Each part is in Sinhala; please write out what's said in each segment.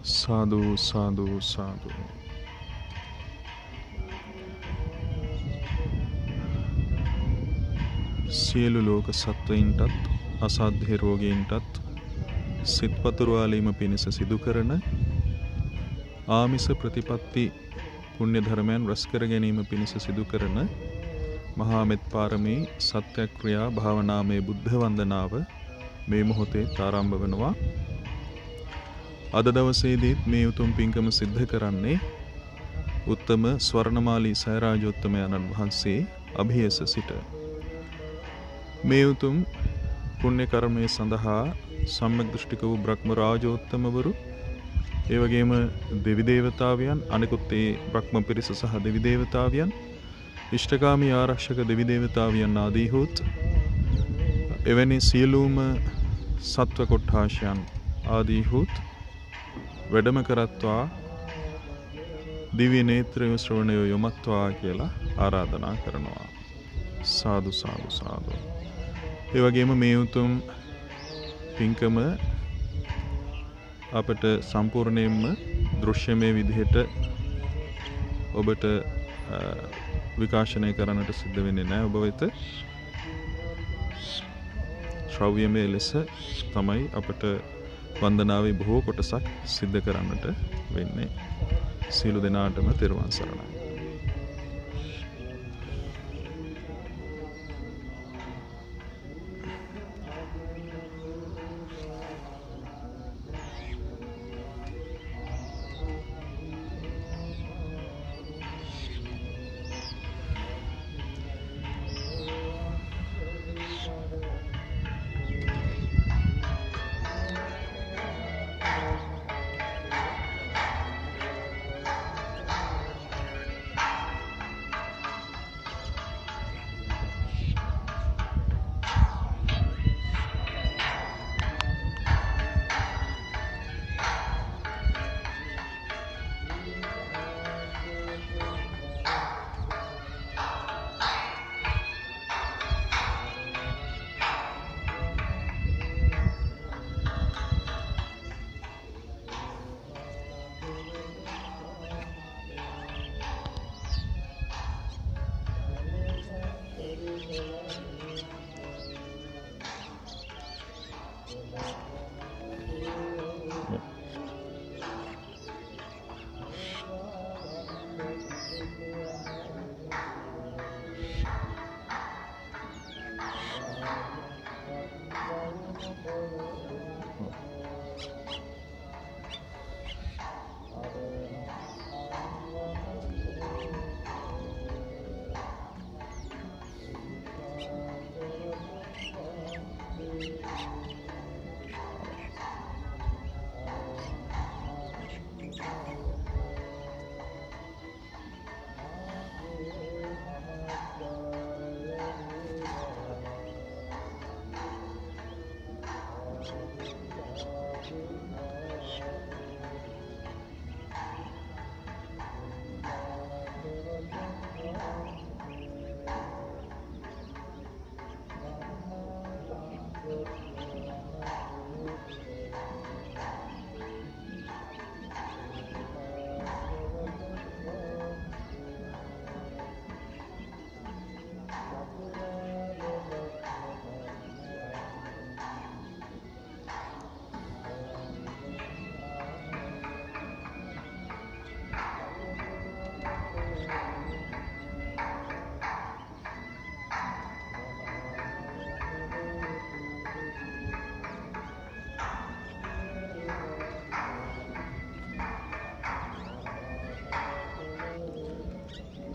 සාදු සාදු සාදු. සියලු ලෝක සත්වයින්ටත් අසාධ්‍ය රෝගීන්ටත් සිත් පතුරවාලීම පිණිස සිදු කරන ආමිස ප්‍රතිපත්ති පුණ්‍ය ධර්මයන් රැස් කර ගැනීම පිණිස සිදු කරන මහා මෙත් පාරමී සත්‍යක්‍රියා භාවනාමය බුද්ධ වන්දනාව මේ මොහොතේ ආරම්භ වෙනවා. අද දවසේදීත් මේ උතුම් පින්කම සිද්ධ කරන්නේ උත්තම ස්වර්ණමාලී සයරාජෝත්තමයන්න් වහන්සේ අභියස සිට. මේ උතුම් පුණ්‍ය කර්මයේ සඳහා සම්‍යක් දෘෂ්ටික වූ බ්‍රහ්ම රාජෝත්තමවරු, ඒ වගේම දෙවි දේවතාවයන්, අනිකුත් ඒ බ්‍රහ්ම පිරිස සහ දෙවි දේවතාවයන්, ඉෂ්ඨකාමී ආරක්ෂක දෙවි දේවතාවයන් ආදීහුත් එවැනි සියලුම සත්ව කොට්ඨාශයන් ආදීහුත් වැඩම කරත්වා දිව්‍ය නේත්‍රය ශ්‍රවණය යොමත්වා කියලා ආරාධනා කරනවා. සාදු සාදු සාදු. ඒ වගේම මේ උතුම් පින්කම අපට සම්පූර්ණයෙන්ම දෘශ්‍යමය විදිහට ඔබට විකාශනය කරන්නට සිද්ධ වෙන්නේ නැහැ. ඔබ වෙත ශ්‍රව්‍යමය ලෙස තමයි අපට වන්දනාවේ බොහෝ කොටසක් සිද්ධ කරන්නට වෙන්නේ. සියලු දෙනාටම තෙරුවන් සරණයි.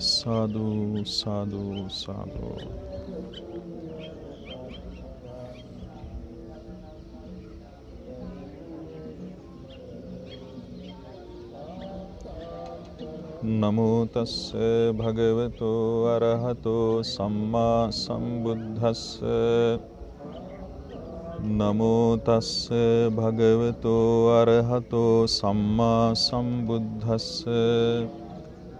සාදු සාදු සාදු. නමෝ තස්ස භගවතෝ අරහතෝ සම්මා සම්බුද්දස්ස. නමෝ තස්ස භගවතෝ අරහතෝ සම්මා සම්බුද්දස්ස.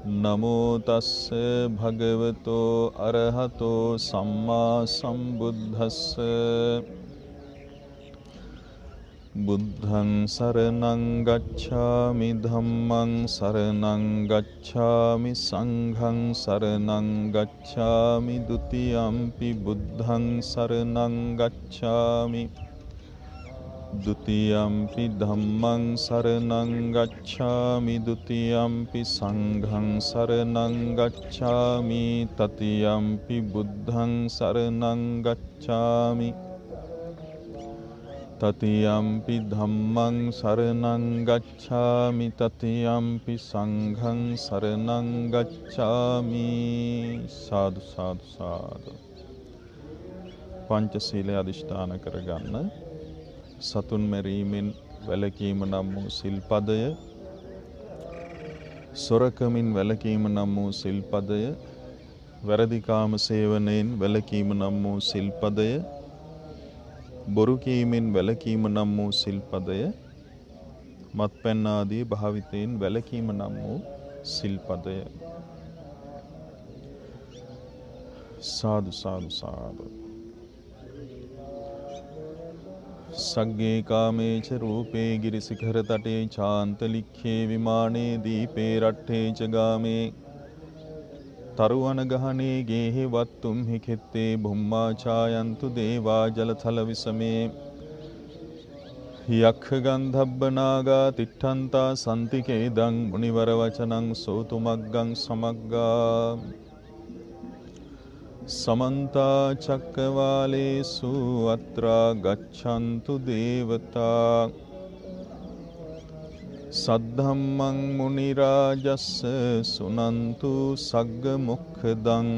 නමෝ තස්ස භගවතෝ අරහතෝ සම්මා සම්බුද්දස්ස. බුද්ධං සරණං ගච්ඡාමි ධම්මං සරණං ගච්ඡාමි සංඝං සරණං ගච්ඡාමි ဒ ුතියම්පි බුද්ධං සරණං ගච්ඡාමි ဒ ුතියම්පි ධම්මං සරණං ගච්ඡාමි ဒ ුතියම්පි සංඝං සරණං ගච්ඡාමි තතියම්පි බුද්ධං සරණං ගච්ඡාමි තතියම්පි ධම්මං සරණං ගච්ඡාමි තතියම්පි සංඝං සරණං ගච්ඡාමි සාදු සාදු සාදු පංචශීලයේ අදිෂ්ඨාන කරගන්න සතුන් මැරීමෙන් වැළකීම නම් වූ සිල්පදය සොරකමින් වැළකීම නම් වූ සිල්පදය වැරදි කාම සේවනයෙන් වැළකීම නම් වූ සිල්පදය බොරු කීමෙන් වැළකීම නම් වූ සිල්පදය මත්පැන් ආදී භාවිතයෙන් වැළකීම නම් වූ සිල්පදය සාදු සාදු සාදු සග්ගේ කාමේච රූපේ ගිරිසිඛර තටේ චාන්තලික්ඛේ විමානේ දීපේ රට්ඨේ ච ගාමේ තරුවන ගහනේ ගේහි වත්තුම් හිකෙත්තේ බුම්මා ඡායන්තු දේවා ජලතල විසමේ යක්ඛ ගන්ධබ්බනාගා තිට්ඨන්තා සම්තිකේදං මුනිවර වචනං සෝතුමග්ගං සමග්ගා සමන්තා චක්කවාලේසු අත්‍රා ගච්ඡන්තු දේවතා සද්ධම්මං මුනි රාජස්ස සුනන්තු සග්ග මොක්ඛදං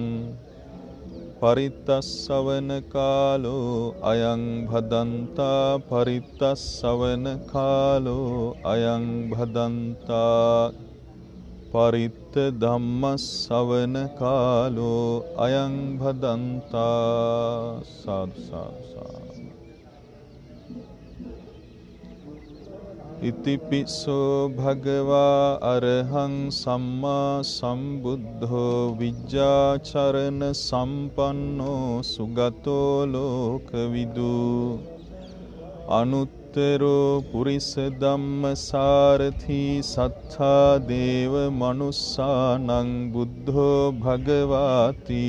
පරිත්තස්සවන කාලෝ අයං භදන්තා පරිත්තස්සවන කාලෝ අයං භදන්තා පරිත්ත ධම්මස්සවන කාලෝ අයං භදන්තා සාදු සාදු සාදු ඉතිපිසෝ භගවා අරහං සම්මා සම්බුද්ධෝ විජ්ජාචරණ සම්පන්නෝ සුගතෝ ලෝකවිදු අනුත්තරෝ පුරිස ධම්මසාරථි සත්තා දේව මනුස්සානං බුද්ධෝ භගවාති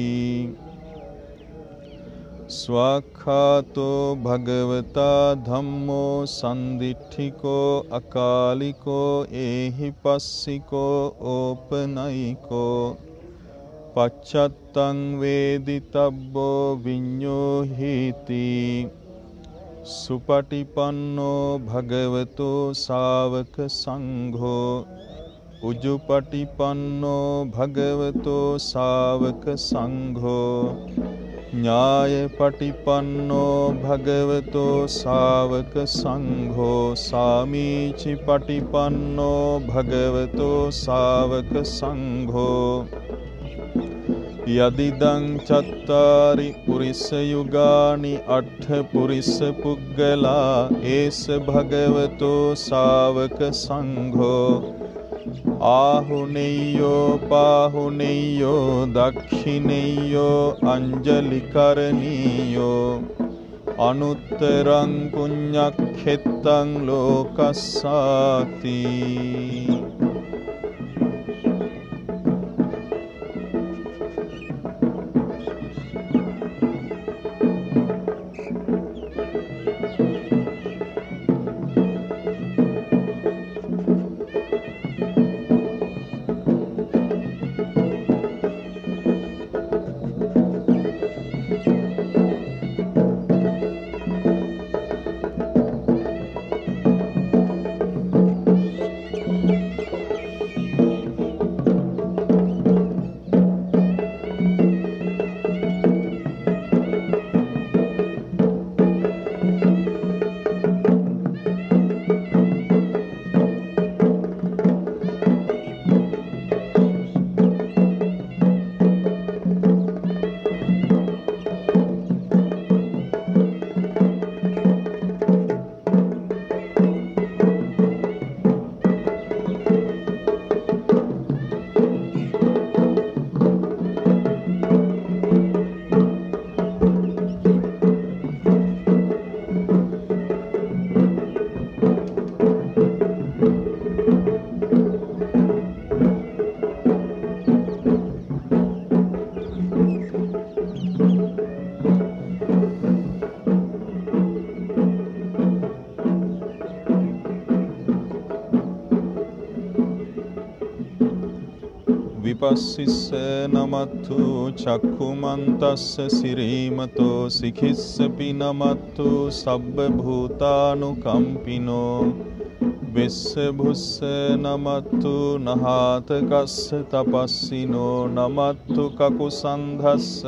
ස්වාඛාතෝ භගවතා ධම්මෝ සන්දිට්ඨිකෝ අකාලිකෝ ඒහි පස්සිකෝ ඕපනයිකෝ පච්චත්තං වේදිතබ්බෝ විඤ්ඤෝ හීති සුපටිපන්නෝ භගවතෝ ශාවක සංඝෝ උජුපටිපන්නෝ භගවතෝ ශාවක සංඝෝ ඥායපටිපන්නෝ භගවතෝ ශාවක සංඝෝ සාමීචි පටිපන්නෝ භගවතෝ ශාවක සංඝෝ යදිදං චත්තාරි පුරිස යුගානි අට්ඨ පුරිස පුග්ගලා ඒස භගවතෝ ශාවක සංඝෝ ආහුනෙය්‍යෝ පාහුනෙය්‍යෝ දක්ඛිනෙය්‍යෝ අංජලිකරණීයෝ අනුත්තරං පුඤ්ඤක්ඛෙත්තං ලෝකස්සාති විපස්සිස්ස නමත්තු චක්ඛුමන්තස්ස සිරීමතෝ සිඛිස්සපි නමත්තු සබ්බ භූතානුකම්පිනෝ වෙස්ස භුස්ස නමත්තු නහාතකස්ස තපස්සිනෝ නමත්තු කකුසන්ධස්ස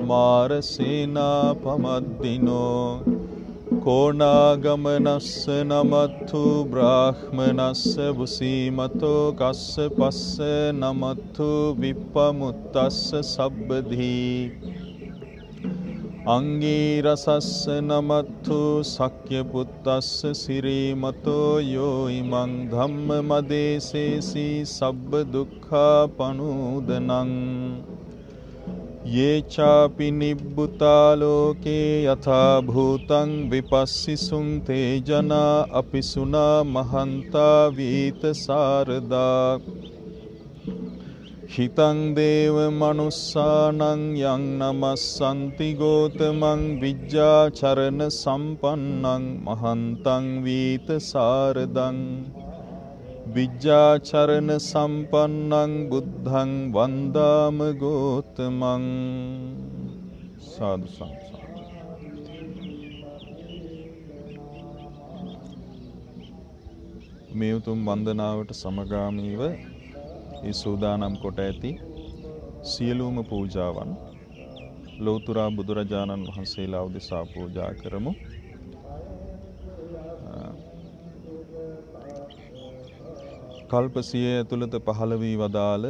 මාරසේනා පමද්දිනෝ කෝනාගමනස්ස නමත්තු බ්‍රාහ්මනස්ස වුසීමතෝ කස්ස පස්ස නමත්තු විප්පමුත්තස්ස සබ්බදී අංගීරසස්ස නමත්තු සක්්‍ය පුත්තස්ස සිරීමතෝ යෝ ඉමං ධම්ම මදේසේසී සබ්බ දුක්ඛා පනූදනං යේ චාපි නිබ්බුතා ලෝකේ යථා භූතං විපස්සිසුං තේ ජනා අපිසුනා මහන්තා වීත සාරදා හිතං දේව මනුස්සානං යං නමස්සන්ති ගෝතමං විජ්ජාචරණ සම්පන්නං මහන්තං වීත සාරදං විජ්ජාචරණ සම්පන්නං බුද්ධං වන්දාම ගෝතමං සාදු සාදු. මේ උතුම් වන්දනාවට සමගාමීව ඒ සූදානම් කොට ඇති සියලුම පූජාවන් ලෞතර බුදුරජාණන් වහන්සේලා උදෙසා පූජා කරමු. කල්ප 100 ඇතුළත පහළ වී වදාළ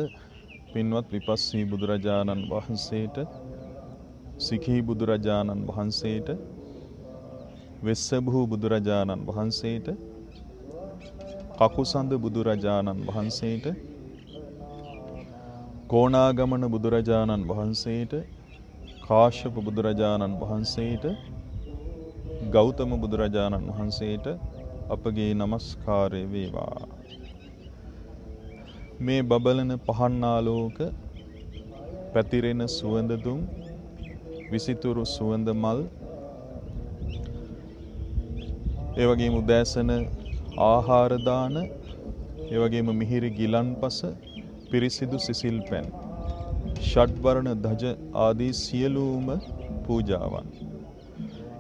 පින්වත් විපස්සී බුදුරජාණන් වහන්සේට, සිඛී බුදුරජාණන් වහන්සේට, වෙස්සභූ බුදුරජාණන් වහන්සේට, කකුසඳ බුදුරජාණන් වහන්සේට, කෝණාගමන බුදුරජාණන් වහන්සේට, කාශ්‍යප බුදුරජාණන් වහන්සේට, ගෞතම බුදුරජාණන් වහන්සේට අපගේ নমස්කාරය වේවා. මේ බබලන පහන් ආලෝක, පැතිරෙන සුවඳ දුම්, විසිතුරු සුවඳ මල්, ඒ වගේම උදෑසන ආහාර දාන, ඒ වගේම මිහිරි ගිලන්පස, පිරිසිදු සිසිල් පැන්, ෂඩ්වර්ණ ධජ ආදී සියලුම පූජාවන්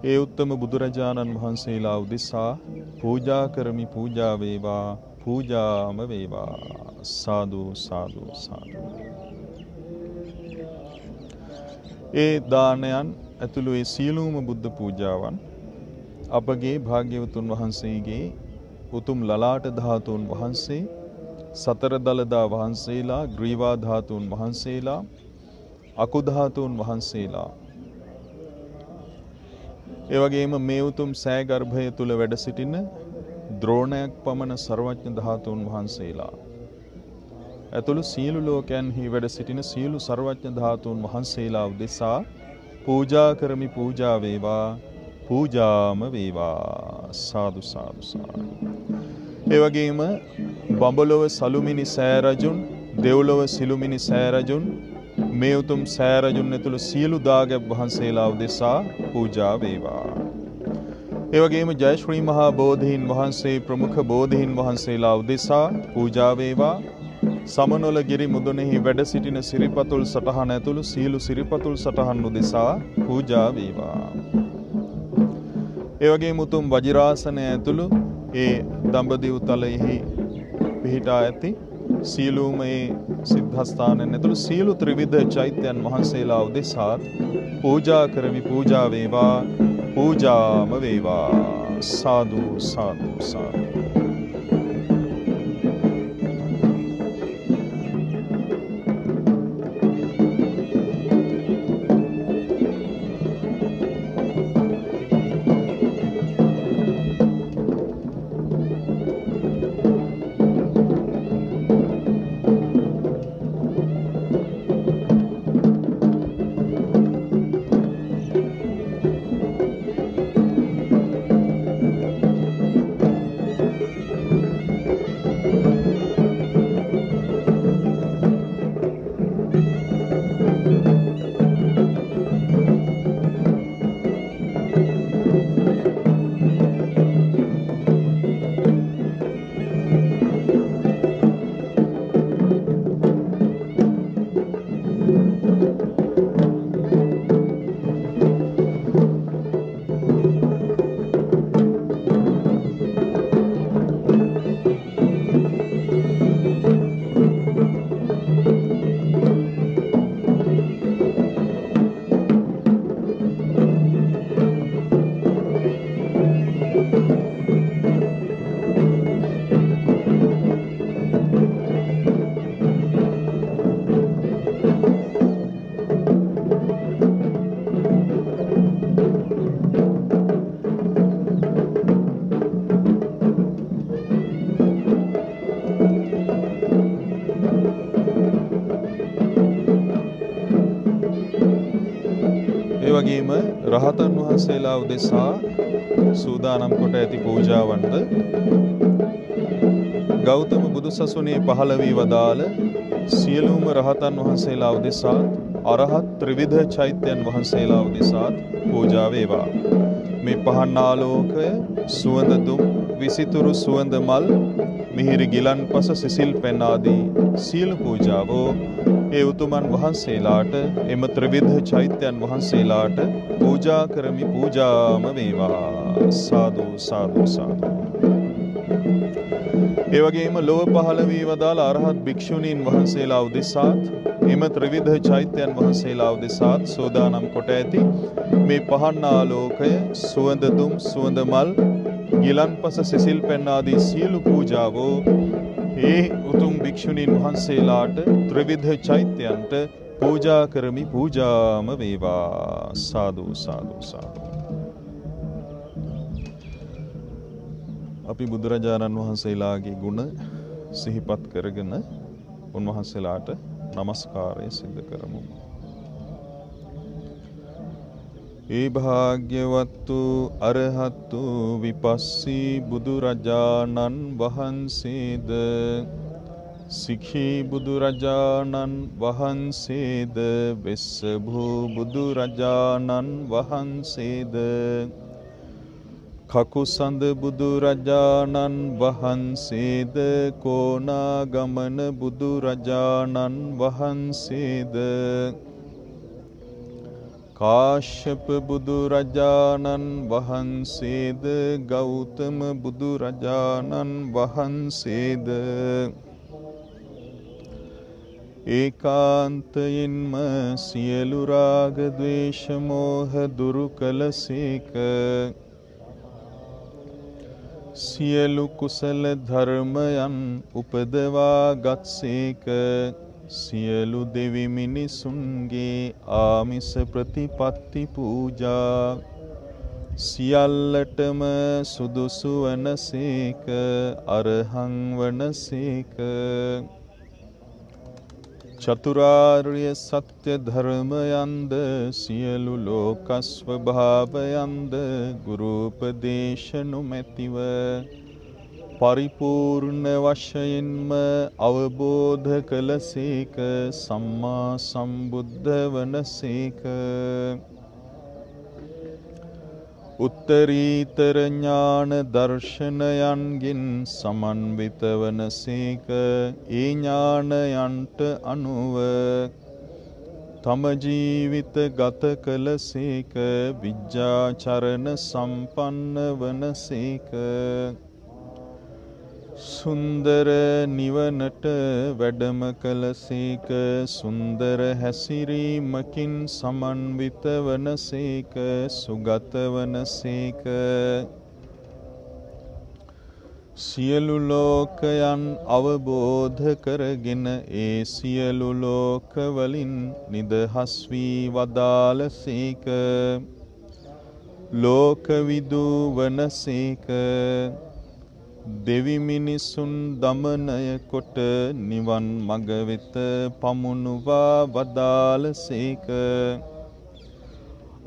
ඒ උත්තම බුදුරජාණන් වහන්සේලා උදෙසා පූජා කරමි. පූජා වේවා, පූජාම වේවා. සාදු සාදු සාදු. ඒ දානයන් ඇතුළු ඒ සියලුම බුද්ධ පූජාවන් අපගේ භාග්‍යවතුන් වහන්සේගේ උතුම් ලලාට ධාතුන් වහන්සේ, සතර දළදා වහන්සේලා, ග්‍රීවා ධාතුන් වහන්සේලා, අකු ධාතුන් වහන්සේලා, ඒ වගේම මේ උතුම් සෑ ගර්භය තුල වැඩ සිටින ද්‍රෝණයක් පමණ සර්වඥ ධාතුන් වහන්සේලා ඇතුළු සියලු ලෝකයන්හි වැඩ සිටින සියලු සර්වඥ ධාතුන් වහන්සේලා උදෙසා පූජා කරමි. පූජා වේවා, පූජාම වේවා. සාදු සාදු සාදු. ඒ වගේම බඹලොව සලුමිනි සෑරජුන්, දෙව්ලොව සිළුමිනි සෑරජුන්, මේ උතුම් සෑරජුන් ඇතුළු සියලු දාගැබ් වහන්සේලා උදෙසා පූජා වේවා. ඒ වගේම ජය ශ්‍රී මහා බෝධීන් වහන්සේ, ප්‍රමුඛ බෝධීන් වහන්සේලා උදෙසා පූජා වේවා. සමනොල ගිරි මුදුනේහි වැඩ සිටින සිරිපතුල් සටහන ඇතුළු සියලු සිරිපතුල් සටහන් උදෙසා පූජා වේවා. ඒ වගේම උතුම් වජිරාසනය ඇතුළු ඒ දඹදිව් තලයෙහි පිහිටා ඇති සියලුම ඒ සිද්ධාස්ථානයන් ඇතුළු සියලු ත්‍රිවිධ චෛත්‍යයන් වහන්සේලා උදෙසා පූජා කරමි. පූජා වේවා, පූජාම වේවා. සාදු සාදු සාදු. වගේම රහතන් වහන්සේලා උදෙසා සූදානම් කොට ඇති පූජාවන්ද ගෞතම බුදුසසුනේ පහළ වී වදාළ සියලුම රහතන් වහන්සේලා උදෙසා අරහත් ත්‍රිවිධ චෛත්‍යයන් වහන්සේලා උදෙසා පූජා වේවා. මේ පහන් ආලෝකය සුවඳ දුම් විසිතුරු සුවඳ මල් මිහිරි ගිලන්පස සිසිල් පැන් ආදී සියලු පූජාවෝ ඒ උතුමන් වහන්සේලාට එම ත්‍රිවිධ චෛත්‍යයන් වහන්සේලාට පූජා කරමි පූජාම වේවා. සාදු සාදු සාදු. ඒ වගේම ලොව පහළ වී වදාළ අරහත් භික්ෂුණීන් වහන්සේලා උදෙසාත් එම ත්‍රිවිධ චෛත්‍යයන් වහන්සේලා උදෙසාත් සෝදානම් කොට ඇති මේ පහන් ආලෝකය සුවඳ දුම් සුවඳ මල් ගිලන්පස සිසිල් පැන් ආදී සියලු පූජාවෝ ඒ උතුම් භික්ෂුණීන් වහන්සේලාට ත්‍රිවිධ චෛත්‍යයන්ට පූජා කරමි පූජාම වේවා. සාදු සාදු සාදු. අපි බුදුරජාණන් වහන්සේලාගේ ගුණ සිහිපත් කරගෙන උන්වහන්සේලාට නමස්කාරය සිදු කරමු. ඒ භාග්‍යවත්තු අරහත්තු විපස්සී බුදුරජාණන් වහන්සේද සිඛී බුදුරජාණන් වහන්සේද වෙස්සභූ බුදුරජාණන් වහන්සේද කකුසඳ බුදුරජාණන් වහන්සේද කොණාගමන බුදුරජාණන් වහන්සේද කාශ්‍යප බුදුරජාණන් වහන්සේද ගෞතම බුදුරජාණන් වහන්සේද ඒකාන්තයෙන්ම සියලු රාග ද්වේෂ මෝහ දුරු කළසේක. සියලු කුසල ධර්මයන් උපදවා ගත්සේක. සියලු දෙවි මිනිසුන්ගේ ආමිස ප්‍රතිපත්ති පූජා සියල්ලටම සුදුසු වනසේක. අරහං වනසේක. චතුරාර්ය සත්‍ය ධර්මයන්ද සියලු ලෝක ස්වභාවයන්ද ගුරුපදේශ නොමැතිව පරිපූර්ණ වශයෙන්ම අවබෝධ කළසේක. සම්මා සම්බුද්ධ වනසේක. උත්තරීතර ඥාන දර්ශනයන්ගෙන් සමන්විත වනසේක. ඒ ඥානයන්ට අනුව තම ජීවිත ගත කළසේක. විජ්ජාචරණ සම්පන්න වනසේක. සුන්දර නිවනට වැඩම කළසේක. සුන්දර හැසිරීමකින් සමන්විත වනසේක. සුගත වනසේක. සියලු ලෝකයන් අවබෝධ කරගෙන ඒ සියලු ලෝකවලින් නිදහස් වී වදාළසේක. ලෝකවිදු වනසේක. දෙවි මිනිසුන් දමනය කොට නිවන් මඟ වෙත පමුණුවා වදාළසේක.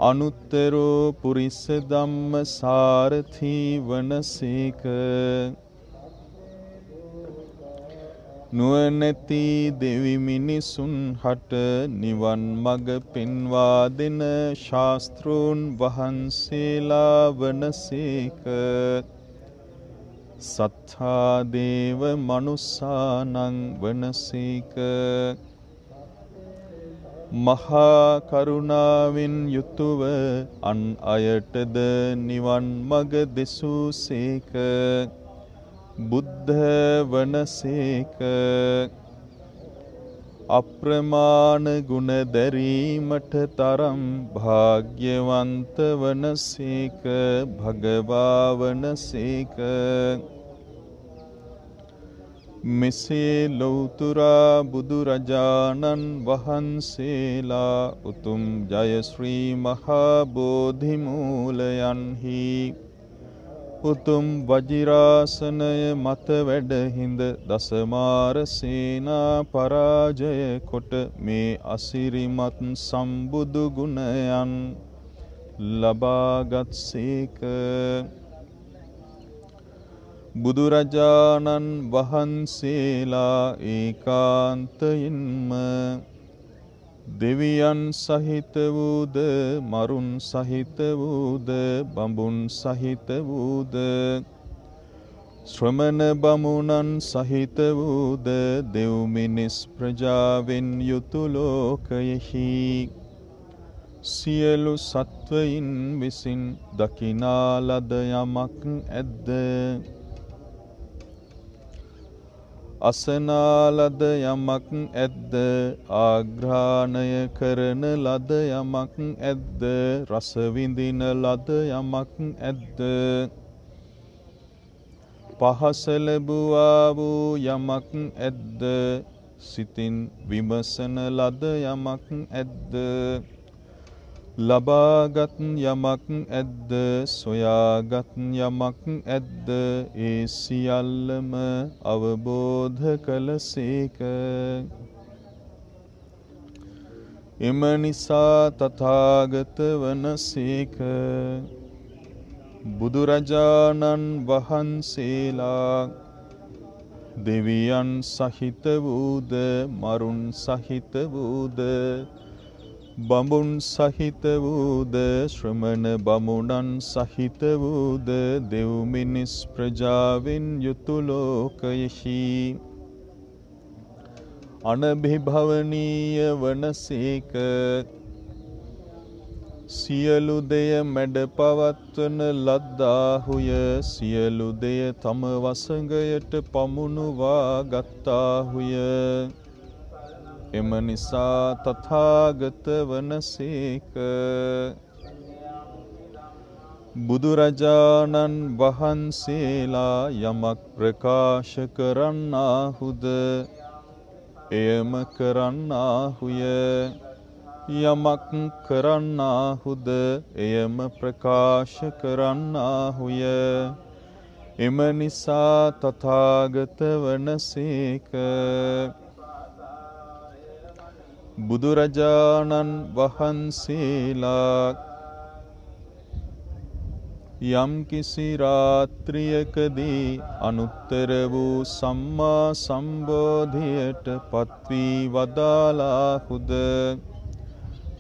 අනුත්තරෝ පුරිස ධම්ම සාරථී වනසේක. නුවණැති දෙවි මිනිසුන් හට නිවන් මඟ පෙන්වා දෙන ශාස්ත්‍රූන් වහන්සේලා වනසේක. සත්තා දේව මනුස්සානං වනසේක. මහා කරුණාවෙන් යුතුව අන් අයටද නිවන් මඟ දෙසූසේක. බුද්ධ වනසේක. අප්‍රමාණ ගුණ දැරීමට තරම් භාග්‍යවන්ත වනසේක. භගවා වනසේක. මෙසේ ලෞතුරා බුදුරජාණන් වහන්සේලා උතුම් ජයශ්‍රී මහා බෝධි මූලයන්හි උතුම් වජිරාසනය මත වැඩහිඳ දසමාර සේනා පරාජය කොට මේ අසිරිමත් සම්බුදු ගුණයන් ලබාගත්සේක. බුදුරජාණන් වහන්සේලා ඒකාන්තයෙන්ම දෙවියන් සහිත වූද මරුන් සහිත වූද බඹුන් සහිත වූද ශ්‍රමණ බමුණන් සහිත වූද දෙව් මිනිස් ප්‍රජාවෙන් යුතු ලෝකයෙහි සියලු සත්වයින් විසින් දකිනා ලද යමක් ඇද්ද? අසනා ලද යමක් ඇද්ද? ආග්‍රහණය කරන ලද යමක් ඇද්ද? රස විඳින ලද යමක් ඇද්ද? පහස ලැබුවා වූ යමක් ඇද්ද? සිතින් විමසන ලද යමක් ඇද්ද? ලබාගත් යමක් ඇද්ද? සොයාගත් යමක් ඇද්ද? ඒ සියල්ලම අවබෝධ කළසේක. එම නිසා තථාගත වනසේක. බුදුරජාණන් වහන්සේලා දෙවියන් සහිත වූද මරුන් සහිත වූද බඹුන් සහිත වූද ශ්‍රමණ බමුණන් සහිත වූද දෙව් මිනිස් ප්‍රජාවෙන් යුතු ලෝකයෙහි අනභිභවනීය වනසේක. සියලු දෙය මැඩ පවත්වන ලද්දාහුය. සියලු දෙය තම වසඟයට පමුණුවා ගත්තාහුය. එම නිසා තථාගත වනසේක. බුදුරජාණන් වහන්සේලා යමක් ප්‍රකාශ කරන්නාහුද එයම කරන්නාහුය. යමක් කරන්නාහුද එයම ප්‍රකාශ කරන්නාහුය. එම නිසා තථාගත වනසේක. බුදුරජාණන් වහන්සේලා යම් කිසි රාත්‍රියකදී අනුත්තර වූ සම්මා සම්බෝධියට පත්වී වදාලාහුද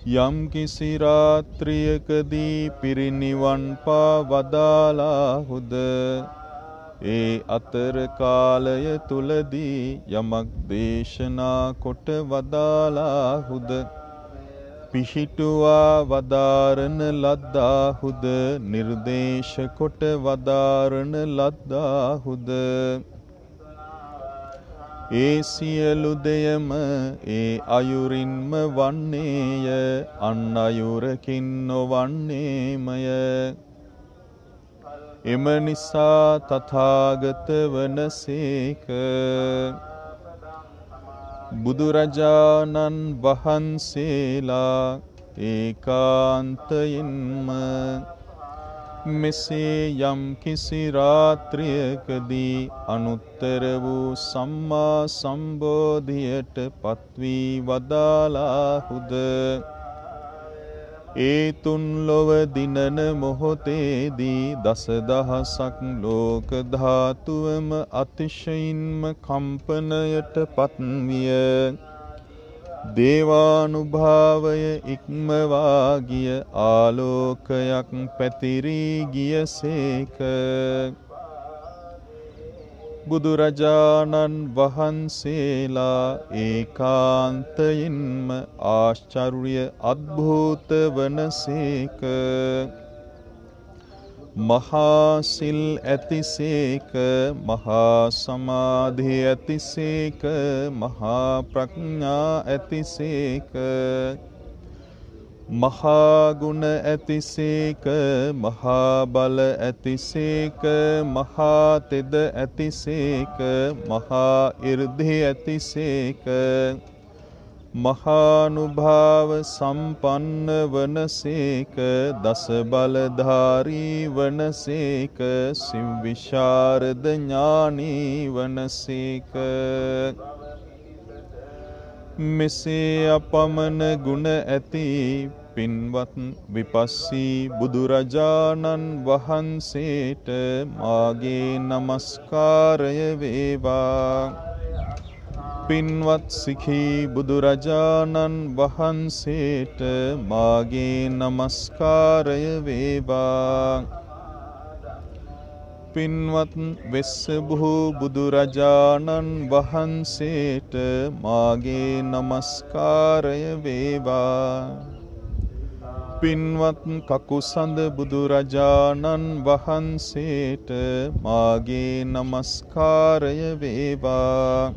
යම් කිසි රාත්‍රියකදී පිරිනිවන් පා වදාලාහුද ඒ අතර කාලය තුලදී යමක් දේශනා කොට වදාලාහුද පිහිටුවා වදාරන ලද්දාහුද නිර්දේශ කොට වදාරන ලද්දාහුද ඒ සියලු දෙයම ඒ අයුරින්ම වන්නේය අන් අයුරකින් නොවන්නේමය. එම නිසා තථාගත වනසේක. බුදුරජාණන් වහන්සේලා ඒකාන්තයෙන්ම මෙසේ යම් කිසි රාත්‍රියකදී අනුත්තර වූ සම්මා සම්බෝධියට පත්වී වදාලාහුද ඒ තුන් ලොව දිනන මොහොතේදී දසදහසක් ලෝක ධාතුවම අතිශයින්ම කම්පනයට පත්විය. දේවානුභාවය ඉක්මවා ගිය ආලෝකයක් පැතිරී ගියසේක. බුදුරජාණන් වහන්සේලා ඒකාන්තයෙන්ම ආශ්චර්ය අද්භූත වනසේක. මහා සිල් ඇතිසේක, මහා සමාධි ඇතිසේක, මහා ප්‍රඥා ඇතිසේක, මහා ගුණ ඇතිසේක, මහා බල ඇතිසේක, මහා තෙද ඇතිසේක, මහා ඉර්ධි ඇතිසේක, මහානුභාව සම්පන්න වනසේක, දස බලධාරී වනසේක, සිව් විශාරද ඥානී වනසේක. මෙසේ අපමණ ගුණ ඇති පින්වත් විපස්සී බුදුරජාණන් වහන්සේට මාගේ නමස්කාරය වේවා. පින්වත් සිඛී බුදුරජාණන් වහන්සේට මාගේ නමස්කාරය වේවා. පින්වත් වෙස්සබුහු බුදුරජාණන් වහන්සේට මාගේ නමස්කාරය වේවා. පින්වත් කකුසඳ බුදුරජාණන් වහන්සේට මාගේ නමස්කාරය වේවා.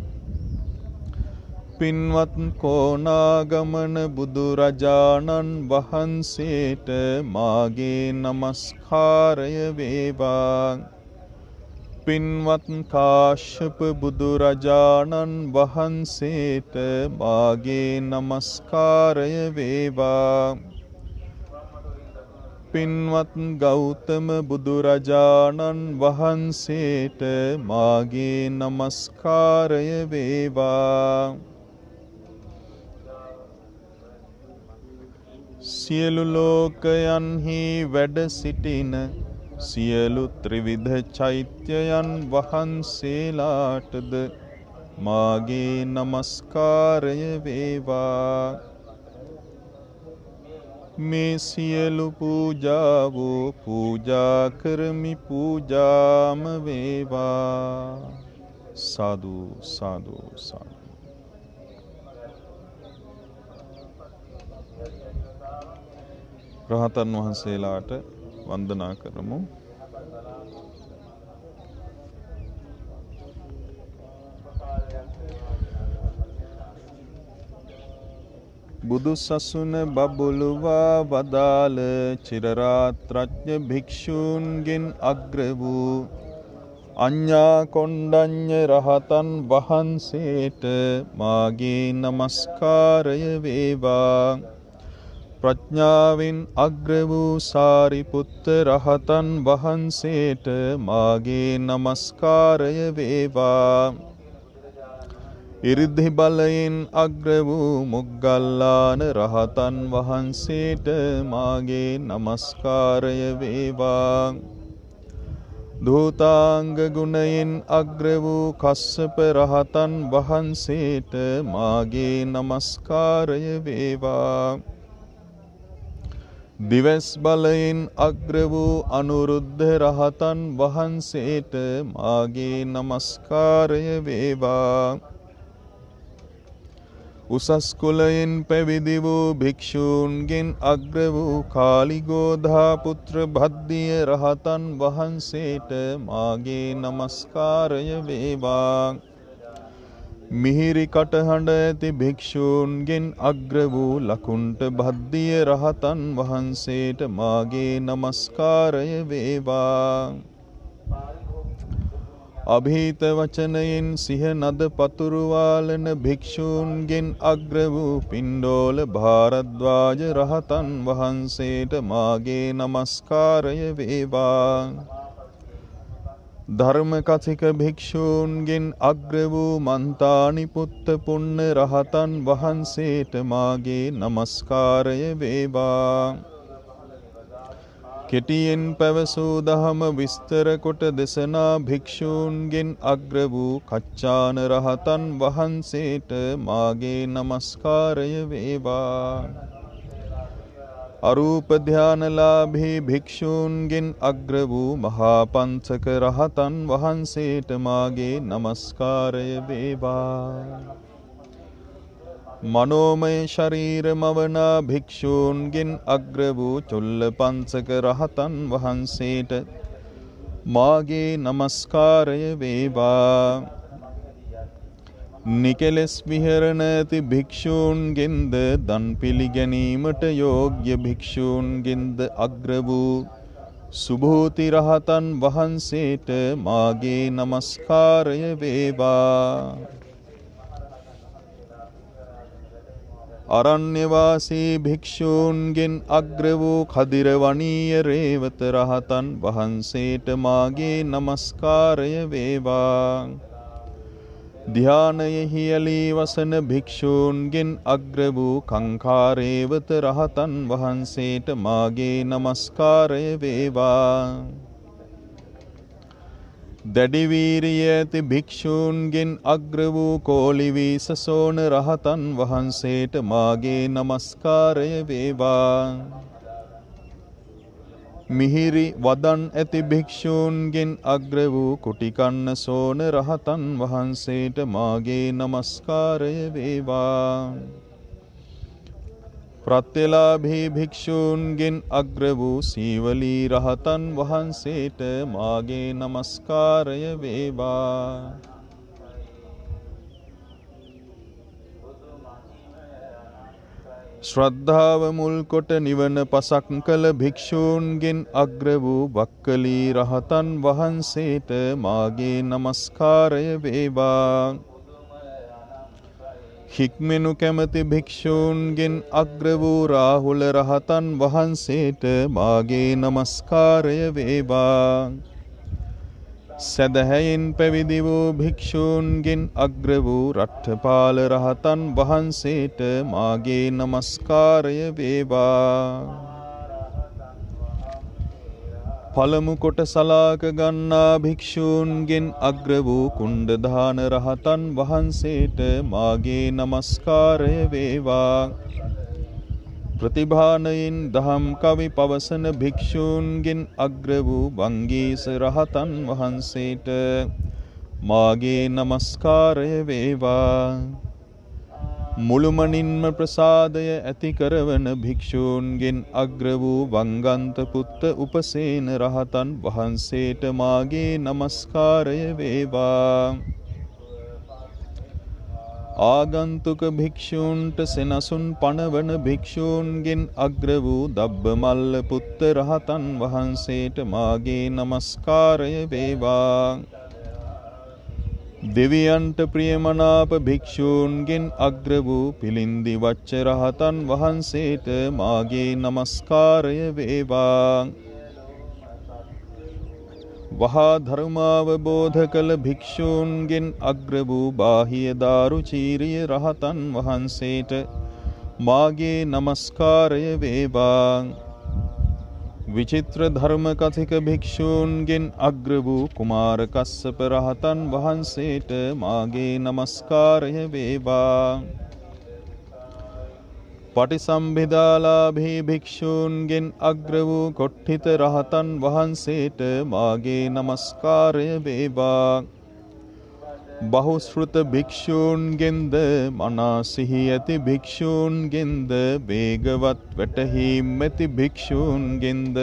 පින්වත් කොණාගමන බුදුරජාණන් වහන්සේට මාගේ නමස්කාරය වේවා. පින්වත් කාශ්‍යප බුදුරජාණන් වහන්සේට මාගේ නමස්කාරය වේවා. පින්වත් ගෞතම බුදුරජාණන් වහන්සේට මාගේ නමස්කාරය වේවා. සියලු ලෝකයන්හි වැඩ සිටින සියලු ත්‍රිවිධ චෛත්‍යයන් වහන්සේලාටද මාගේ නමස්කාරය වේවා. මේ සියලු පූජාවෝ පූජා කරමි පූජාම වේවා. සාදු සාදු සාදු. රහතන් වහන්සේලාට වන්දනා කරමු. බුදු සසුන බබළුවා වදාළ චිරරාත්‍රඥ භික්ෂූන්ගෙන් අග්‍ර වූ අඤ්ඤා කොණ්ඩඤ්ඤ රහතන් වහන්සේට මාගේ නමස්කාරය වේවා. ප්‍රඥාවෙන් අග්‍ර වූ සාරිපුත්ත රහතන් වහන්සේට මාගේ නමස්කාරය වේවා. ඉරිදි බලයෙන් අග්‍ර වූ මොග්ගල්ලාන රහතන් වහන්සේට මාගේ නමස්කාරය වේවා. ධූතාංග ගුණයෙන් අග්‍ර වූ කස්සප රහතන් වහන්සේට මාගේ නමස්කාරය වේවා. දිවස් බලයෙන් අග්‍ර වූ අනුරුද්ධ රහතන් වහන්සේට මාගේ නමස්කාරය වේවා. උසස් කුලයෙන් පැවිදි වූ භික්ෂූන්ගෙන් අග්‍ර වූ කාලිගෝධා පුත්‍ර භද්දිය රහතන් වහන්සේට මාගේ නමස්කාරය වේවා. මිහිරි කටහඬ ඇති භික්ෂූන්ගෙන් අග්‍ර වූ ලකුණ්ඨ භද්දිය රහතන් වහන්සේට මාගේ නමස්කාරය වේවා. අභීත වචනයෙන් සිහ නද පතුරුවාලන භික්ෂූන්ගෙන් අග්‍ර වූ පිණ්ඩෝල භාරද්වාජ රහතන් වහන්සේට මාගේ නමස්කාරය වේවා. ධර්ම කථික භික්ෂූන්ගෙන් අග්‍ර වූ මන්තානි පුත්ත පුන්න රහතන් වහන්සේට මාගේ නමස්කාරය වේවා. කෙටියෙන් පැවසූ දහම විස්තර කොට දෙසනා භික්ෂූන්ගෙන් අග්‍ර වූ කච්චාන රහතන් වහන්සේට මාගේ නමස්කාරය වේවා. අරූප ධානලාභී භික්ෂූන්ගෙන් අග්‍ර වූ මහා පංචක රහතන් වහන්සේට මාගේ නමස්කාරය වේවා. මනෝමය ශරීර මවනා භික්ෂූන්ගෙන් අග්‍ර වූ චුල්ල පංචක රහතන් වහන්සේට මාගේ නමස්කාරය වේවා. නිකලස් විහරණ ඇති භික්ෂූන්ගෙන්ද දන් පිළිගැනීමට යෝග්‍ය භික්ෂූන්ගෙන්ද අග්‍ර වූ සුභූති රහතන් වහන්සේට මාගේ නමස්කාරය වේවා. අරණ්‍යවාසී භික්ෂූන්ගෙන් අග්‍ර වූ කදිරවණීය රේවත රහතන් වහන්සේට මාගේ නමස්කාරය වේවා. ධ්‍යානයෙහි ඇලී වසන භික්ෂූන්ගෙන් අග්‍ර වූ කංකාරේවත රහතන් වහන්සේට මාගේ නමස්කාරය වේවා. දැඩි වීරිය ඇති භික්ෂූන්ගෙන් අග්‍ර වූ කෝලිවීසසෝන රහතන් වහන්සේට මාගේ නමස්කාරය වේවා. මිහිරි වදන් ඇති භික්ෂූන්ගෙන් අග්‍ර වූ කුටිකන්න සෝන රහතන් වහන්සේට මාගේ නමස්කාරය වේවා. ප්‍රත්‍යලාභී භික්ෂූන්ගෙන් අග්‍ර වූ සීවලී රහතන් වහන්සේට මාගේ නමස්කාරය වේවා. ශ්‍රද්ධාව මුල් කොට නිවන පසක් කළ භික්ෂූන්ගෙන් අග්‍ර වූ වක්කලී රහතන් වහන්සේට මාගේ නමස්කාරය වේවා. හික්මෙනු කැමති භික්ෂූන්ගෙන් අග්‍ර වූ රාහුල රහතන් වහන්සේට මාගේ නමස්කාරය වේවා. සැදැහැයෙන් පැවිදි වූ භික්ෂූන්ගෙන් අග්‍ර වූ රට්ඨපාල රහතන් වහන්සේට මාගේ නමස්කාරය වේවා. පළමු කොට සලාක ගන්නා භික්ෂූන්ගෙන් අග්‍ර වූ කුණ්ඩදාන රහතන් වහන්සේට මාගේ නමස්කාරය වේවා. ප්‍රතිභානයෙන් දහම් කවි පවසන භික්ෂූන්ගෙන් අග්‍ර වූ වංගීස රහතන් වහන්සේට මාගේ නමස්කාරය වේවා. මුළුමනින්ම ප්‍රසාදය ඇති කරවන භික්ෂූන්ගෙන් අග්‍ර වූ වංගන්ත පුත්ත උපසේන රහතන් වහන්සේට මාගේ නමස්කාරය වේවා. ආගන්තුක භික්ෂූන්ට සෙනසුන් පනවන භික්ෂූන්ගෙන් අග්‍ර වූ දබ්බමල්ල පුත්ත රහතන් වහන්සේට මාගේ නමස්කාරය වේවා. දෙවියන්ට ප්‍රියමනාප භික්ෂූන්ගෙන් අග්‍ර වූ පිළින්දි වච්ච රහතන් වහන්සේට මාගේ නමස්කාරය වේවා. වහා ධර්මාවබෝධ කළ භික්ෂූන්ගෙන් අග්‍ර වූ බාහිය දාරුචීරිය රහතන් වහන්සේට මාගේ නමස්කාරය වේවා. විචිත්‍ර ධර්ම කථික භික්ෂූන්ගෙන් අග්‍ර වූ කුමාර කස්සප රහතන් වහන්සේට මාගේ නමස්කාරය වේවා. පටිසම්භිදාලාභී භික්ෂූන්ගෙන් අග්‍ර වූ කොට්ඨිත රහතන් වහන්සේට මාගේ නමස්කාරය වේවා. බහුශ්‍රුත භික්ෂූන්ගෙන්ද මනා සිහි ඇති භික්ෂූන්ගෙන්ද වේගවත් වැටහීම් ඇති භික්ෂූන්ගෙන්ද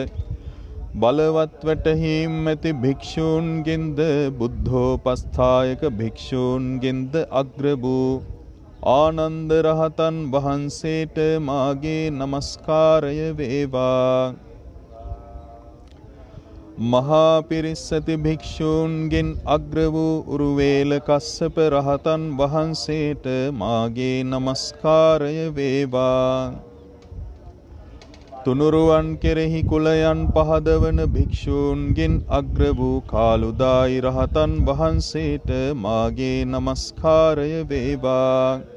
බලවත් වැටහීම් ඇති භික්ෂූන්ගෙන්ද බුද්ධෝපස්ථායක භික්ෂූන්ගෙන්ද අග්‍ර වූ ආනන්ද රහතන් වහන්සේට මාගේ නමස්කාරය වේවා. මහා පිරිස් ඇති භික්ෂූන්ගෙන් අග්‍ර වූ උරුවේල කස්සප රහතන් වහන්සේට මාගේ නමස්කාරය වේවා. තුනුරුවන් කෙරෙහි කුලයන් පහදවන භික්ෂූන්ගෙන් අග්‍ර වූ කාලුදායි රහතන් වහන්සේට මාගේ නමස්කාරය වේවා.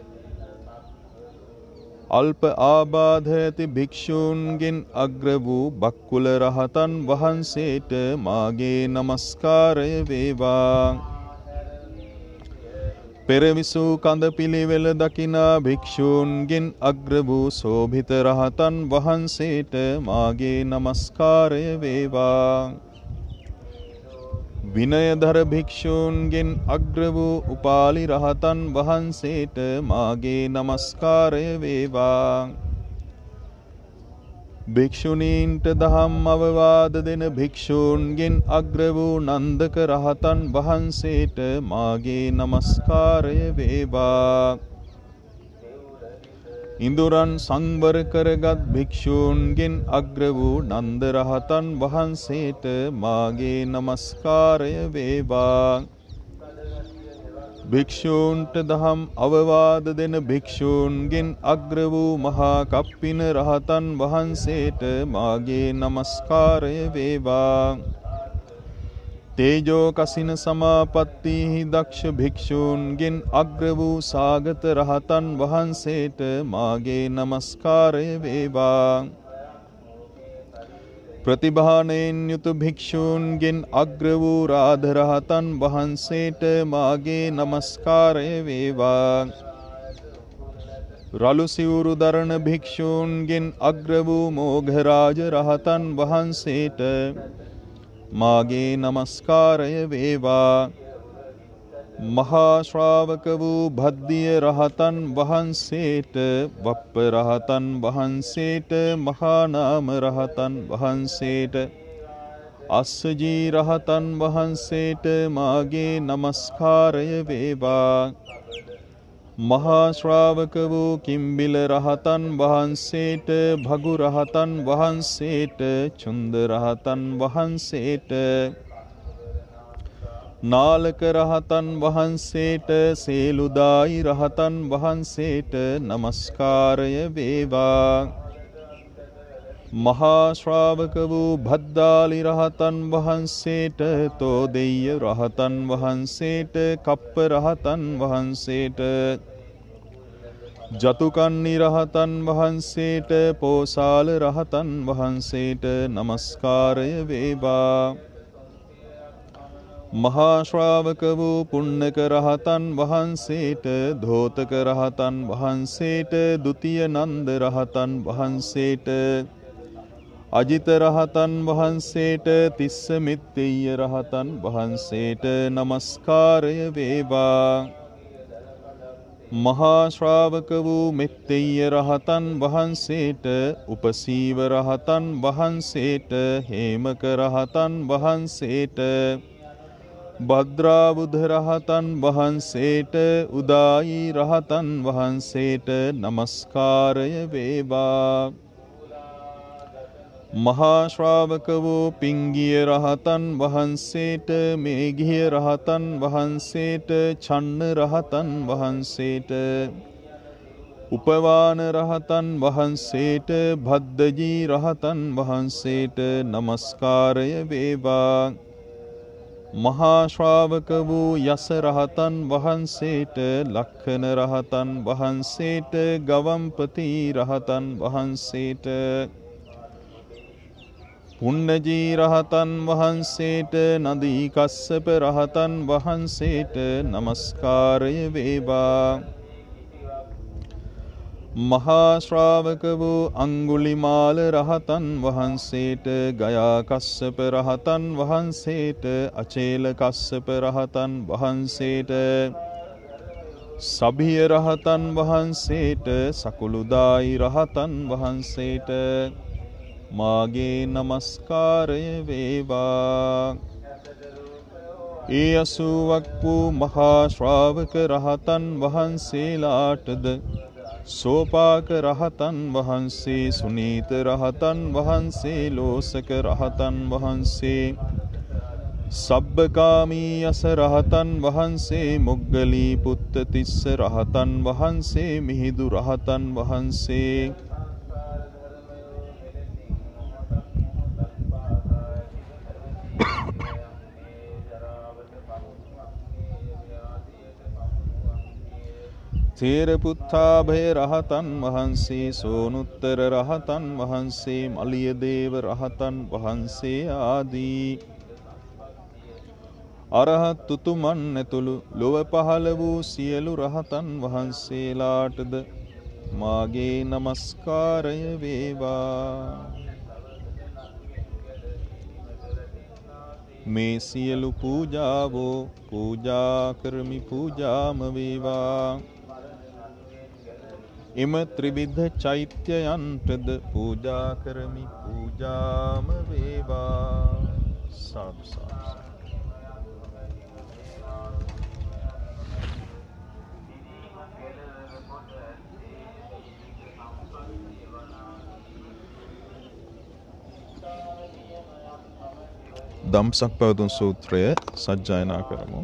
අල්ප ආබාධ ඇති භික්ෂූන්ගෙන් අග්‍ර වූ බක්කුල රහතන් වහන්සේට මාගේ නමස්කාරය වේවා. පෙරවිසූ කඳ පිළිවෙල දකිනා භික්ෂූන්ගෙන් අග්‍ර වූ සෝභිත රහතන් වහන්සේට මාගේ නමස්කාරය වේවා. විනයධර භික්ෂූන්ගෙන් අග්‍ර වූ උපාලි රහතන් වහන්සේට මාගේ නමස්කාරය වේවා. භික්ෂුණීන්ට දහම් අවවාද දෙන භික්ෂූන්ගෙන් අග්‍ර වූ නන්දක රහතන් වහන්සේට මාගේ නමස්කාරය වේවා. ඉඳුරන් සංවර කරගත් භික්ෂූන්ගෙන් අග්‍ර වූ නන්ද රහතන් වහන්සේට මාගේ නමස්කාරය වේවා. භික්ෂූන්ට දහම් අවවාද දෙන භික්ෂූන්ගෙන් අග්‍ර වූ මහා කප්පින රහතන් වහන්සේට මාගේ නමස්කාරය වේවා. තේජෝ කසින සමාපත්තිහි දක්ෂ භික්ෂූන්ගෙන් අග්‍ර වූ සාගත රහතන් වහන්සේට මාගේ නමස්කාරය වේවා. ප්‍රතිභානයෙන් යුතු භික්ෂූන්ගෙන් අග්‍ර වූ රාධ රහතන් වහන්සේට මාගේ නමස්කාරය වේවා. රළු සිවුරු දරණ භික්ෂූන්ගෙන් අග්‍ර වූ මෝඝරාජ රහතන් වහන්සේට මාගේ නමස්කාරය වේවා. මහා ශ්‍රාවක වූ භද්දිය රහතන් වහන්සේට, වප්ප රහතන් වහන්සේට, මහා නාම රහතන් වහන්සේට, අස්සජී රහතන් වහන්සේට මාගේ නමස්කාරය වේවා. මහා ශ්‍රාවක වූ කිම්බිල රහතන් වහන්සේට, භගු රහතන් වහන්සේට, චුන්ද රහතන් වහන්සේට, නාලක රහතන් වහන්සේට, සේලුදායි රහතන් වහන්සේට නමස්කාරය වේවා. මහා ශ්‍රාවක වූ භද්දාලි රහතන් වහන්සේට, තෝදෙය්‍ය රහතන් වහන්සේට, කප්ප රහතන් වහන්සේට, ජතුකන්නි රහතන් වහන්සේට, පෝසාල රහතන් වහන්සේට නමස්කාරය වේවා. මහා ශ්‍රාවක වූ පුන්නක රහතන් වහන්සේට, ධෝතක රහතන් වහන්සේට, දුතිය නන්ද රහතන් වහන්සේට, අජිත රහතන් වහන්සේට, තිස්ස මිත්තෙය්‍ය රහතන් වහන්සේට නමස්කාරය වේවා. මහා ශ්‍රාවක වූ මෙත්තෙය්‍ය රහතන් වහන්සේට, උපසීව රහතන් වහන්සේට, හේමක රහතන් වහන්සේට, භද්‍රාබුධ රහතන් වහන්සේට, උදායි රහතන් වහන්සේට නමස්කාරය වේවා. මහා ශ්‍රාවක වූ පිංගිය රහතන් වහන්සේට, මේඝිය රහතන් වහන්සේට, චන්න රහතන් වහන්සේට, උපවාන රහතන් වහන්සේට, භද්දජී රහතන් වහන්සේට නමස්කාරය වේවා. මහා ශ්‍රාවක වූ යස රහතන් වහන්සේට, ලක්ඛන රහතන් වහන්සේට, ගවම්පති රහතන් වහන්සේට, පුන්නජී රහතන් වහන්සේට, නදී කස්සප රහතන් වහන්සේට නමස්කාරය වේවා. මහා ශ්‍රාවක වූ අංගුලිමාල රහතන් වහන්සේට, ගයා කස්සප රහතන් වහන්සේට, අචේල කස්සප රහතන් වහන්සේට, සභිය රහතන් වහන්සේට, සකුළුදායි රහතන් වහන්සේට මාගේ නමස්කාරය වේවා. ඒ 80ක් වූ මහා ශ්‍රාවක රහතන් වහන්සේලාටද, සෝපාක රහතන් වහන්සේ, සුනීත රහතන් වහන්සේ, ලෝසක රහතන් වහන්සේ, සබ්බකාමී යස රහතන් වහන්සේ, මොග්ගලී පුත්ත තිස්ස රහතන් වහන්සේ, මිහිඳු රහතන් වහන්සේ, තේරපුත්තාභය රහතන් වහන්සේ, සෝනුත්තර රහතන් වහන්සේ, මලියදේව රහතන් වහන්සේ ආදී අරහත් උතුමන් ඇතුළු ලොව පහළ වූ සියලු රහතන් වහන්සේලාටද මාගේ නමස්කාරය වේවා. මේ සියලු පූජාවෝ පූජා කරමි පූජාම වේවා. එම ත්‍රිවිධ චෛත්‍යයන්ටද පූජා කරමි පූජාම වේවා. සාදු සාදු. දම්සක් පැවතුම් සූත්‍රය සජ්ජායනා කරමු.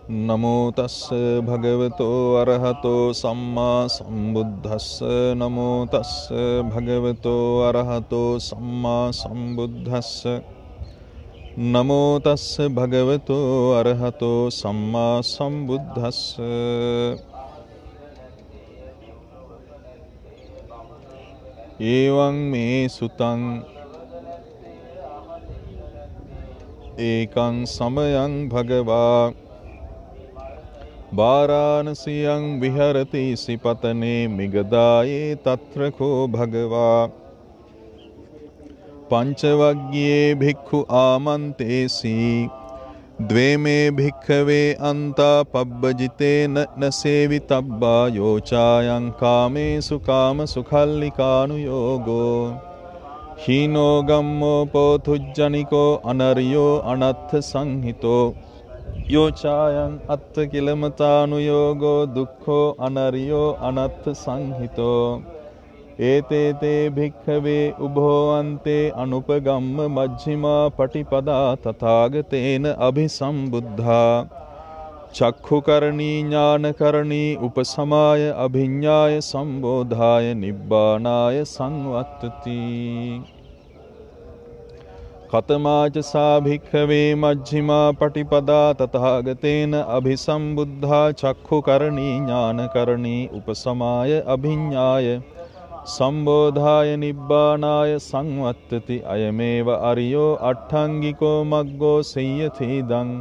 නමෝ තස්ස භගවතෝ අරහතෝ සම්මා සම්බුද්දස්ස. නමෝ තස්ස භගවතෝ අරහතෝ සම්මා සම්බුද්දස්ස. නමෝ තස්ස භගවතෝ අරහතෝ සම්මා සම්බුද්දස්ස. ඒවං මේ සුතං ඒකං සමයං භගවා වාරාණසියං විහරති සිපතනේ මිගදායේ තත්‍රකෝ භගවා පංචවග්ගයේ භික්ඛු ආමන්තේසි ද්වේමේ භික්ඛවේ අන්තා පබ්බජිතේන නසේවිතබ්බා යෝචායං කාමේසු කාම සුඛල්ලිකානුയോഗෝ හීනෝ ගම්මෝ පෝතුජ්ජනිකෝ අනරියෝ අනත්ථ සංහිතෝ යෝචායං අත්ථ කිලමතානුയോഗෝ දුක්ඛෝ අනරියෝ අනත්ථ සංහිතෝ ඒතේතේ භික්ඛවේ උභෝ අන්තේ අනුපගම්ම මජ්ක්‍ධිමා පටිපදා තථාගතේන අභිසම්බුද්ධා චක්ඛුකරණී ඥානකරණී උපසමාය අභිඤ්ඤාය සම්බෝධාය නිබ්බානාය සංවත්තති. කතමාච සා භික්ඛවේ මජ්ක්‍ධිමා පටිපදා තථාගතේන අභිසම්බුද්ධා චක්ඛුකරණී ඥානකරණී උපසමාය අභිඤ්ඤාය සම්බෝධාය නිබ්බානාය සංවත්තති. අයමේව අරියෝ අට්ඨංගිකෝ මග්ගෝ සිය්‍යතිදං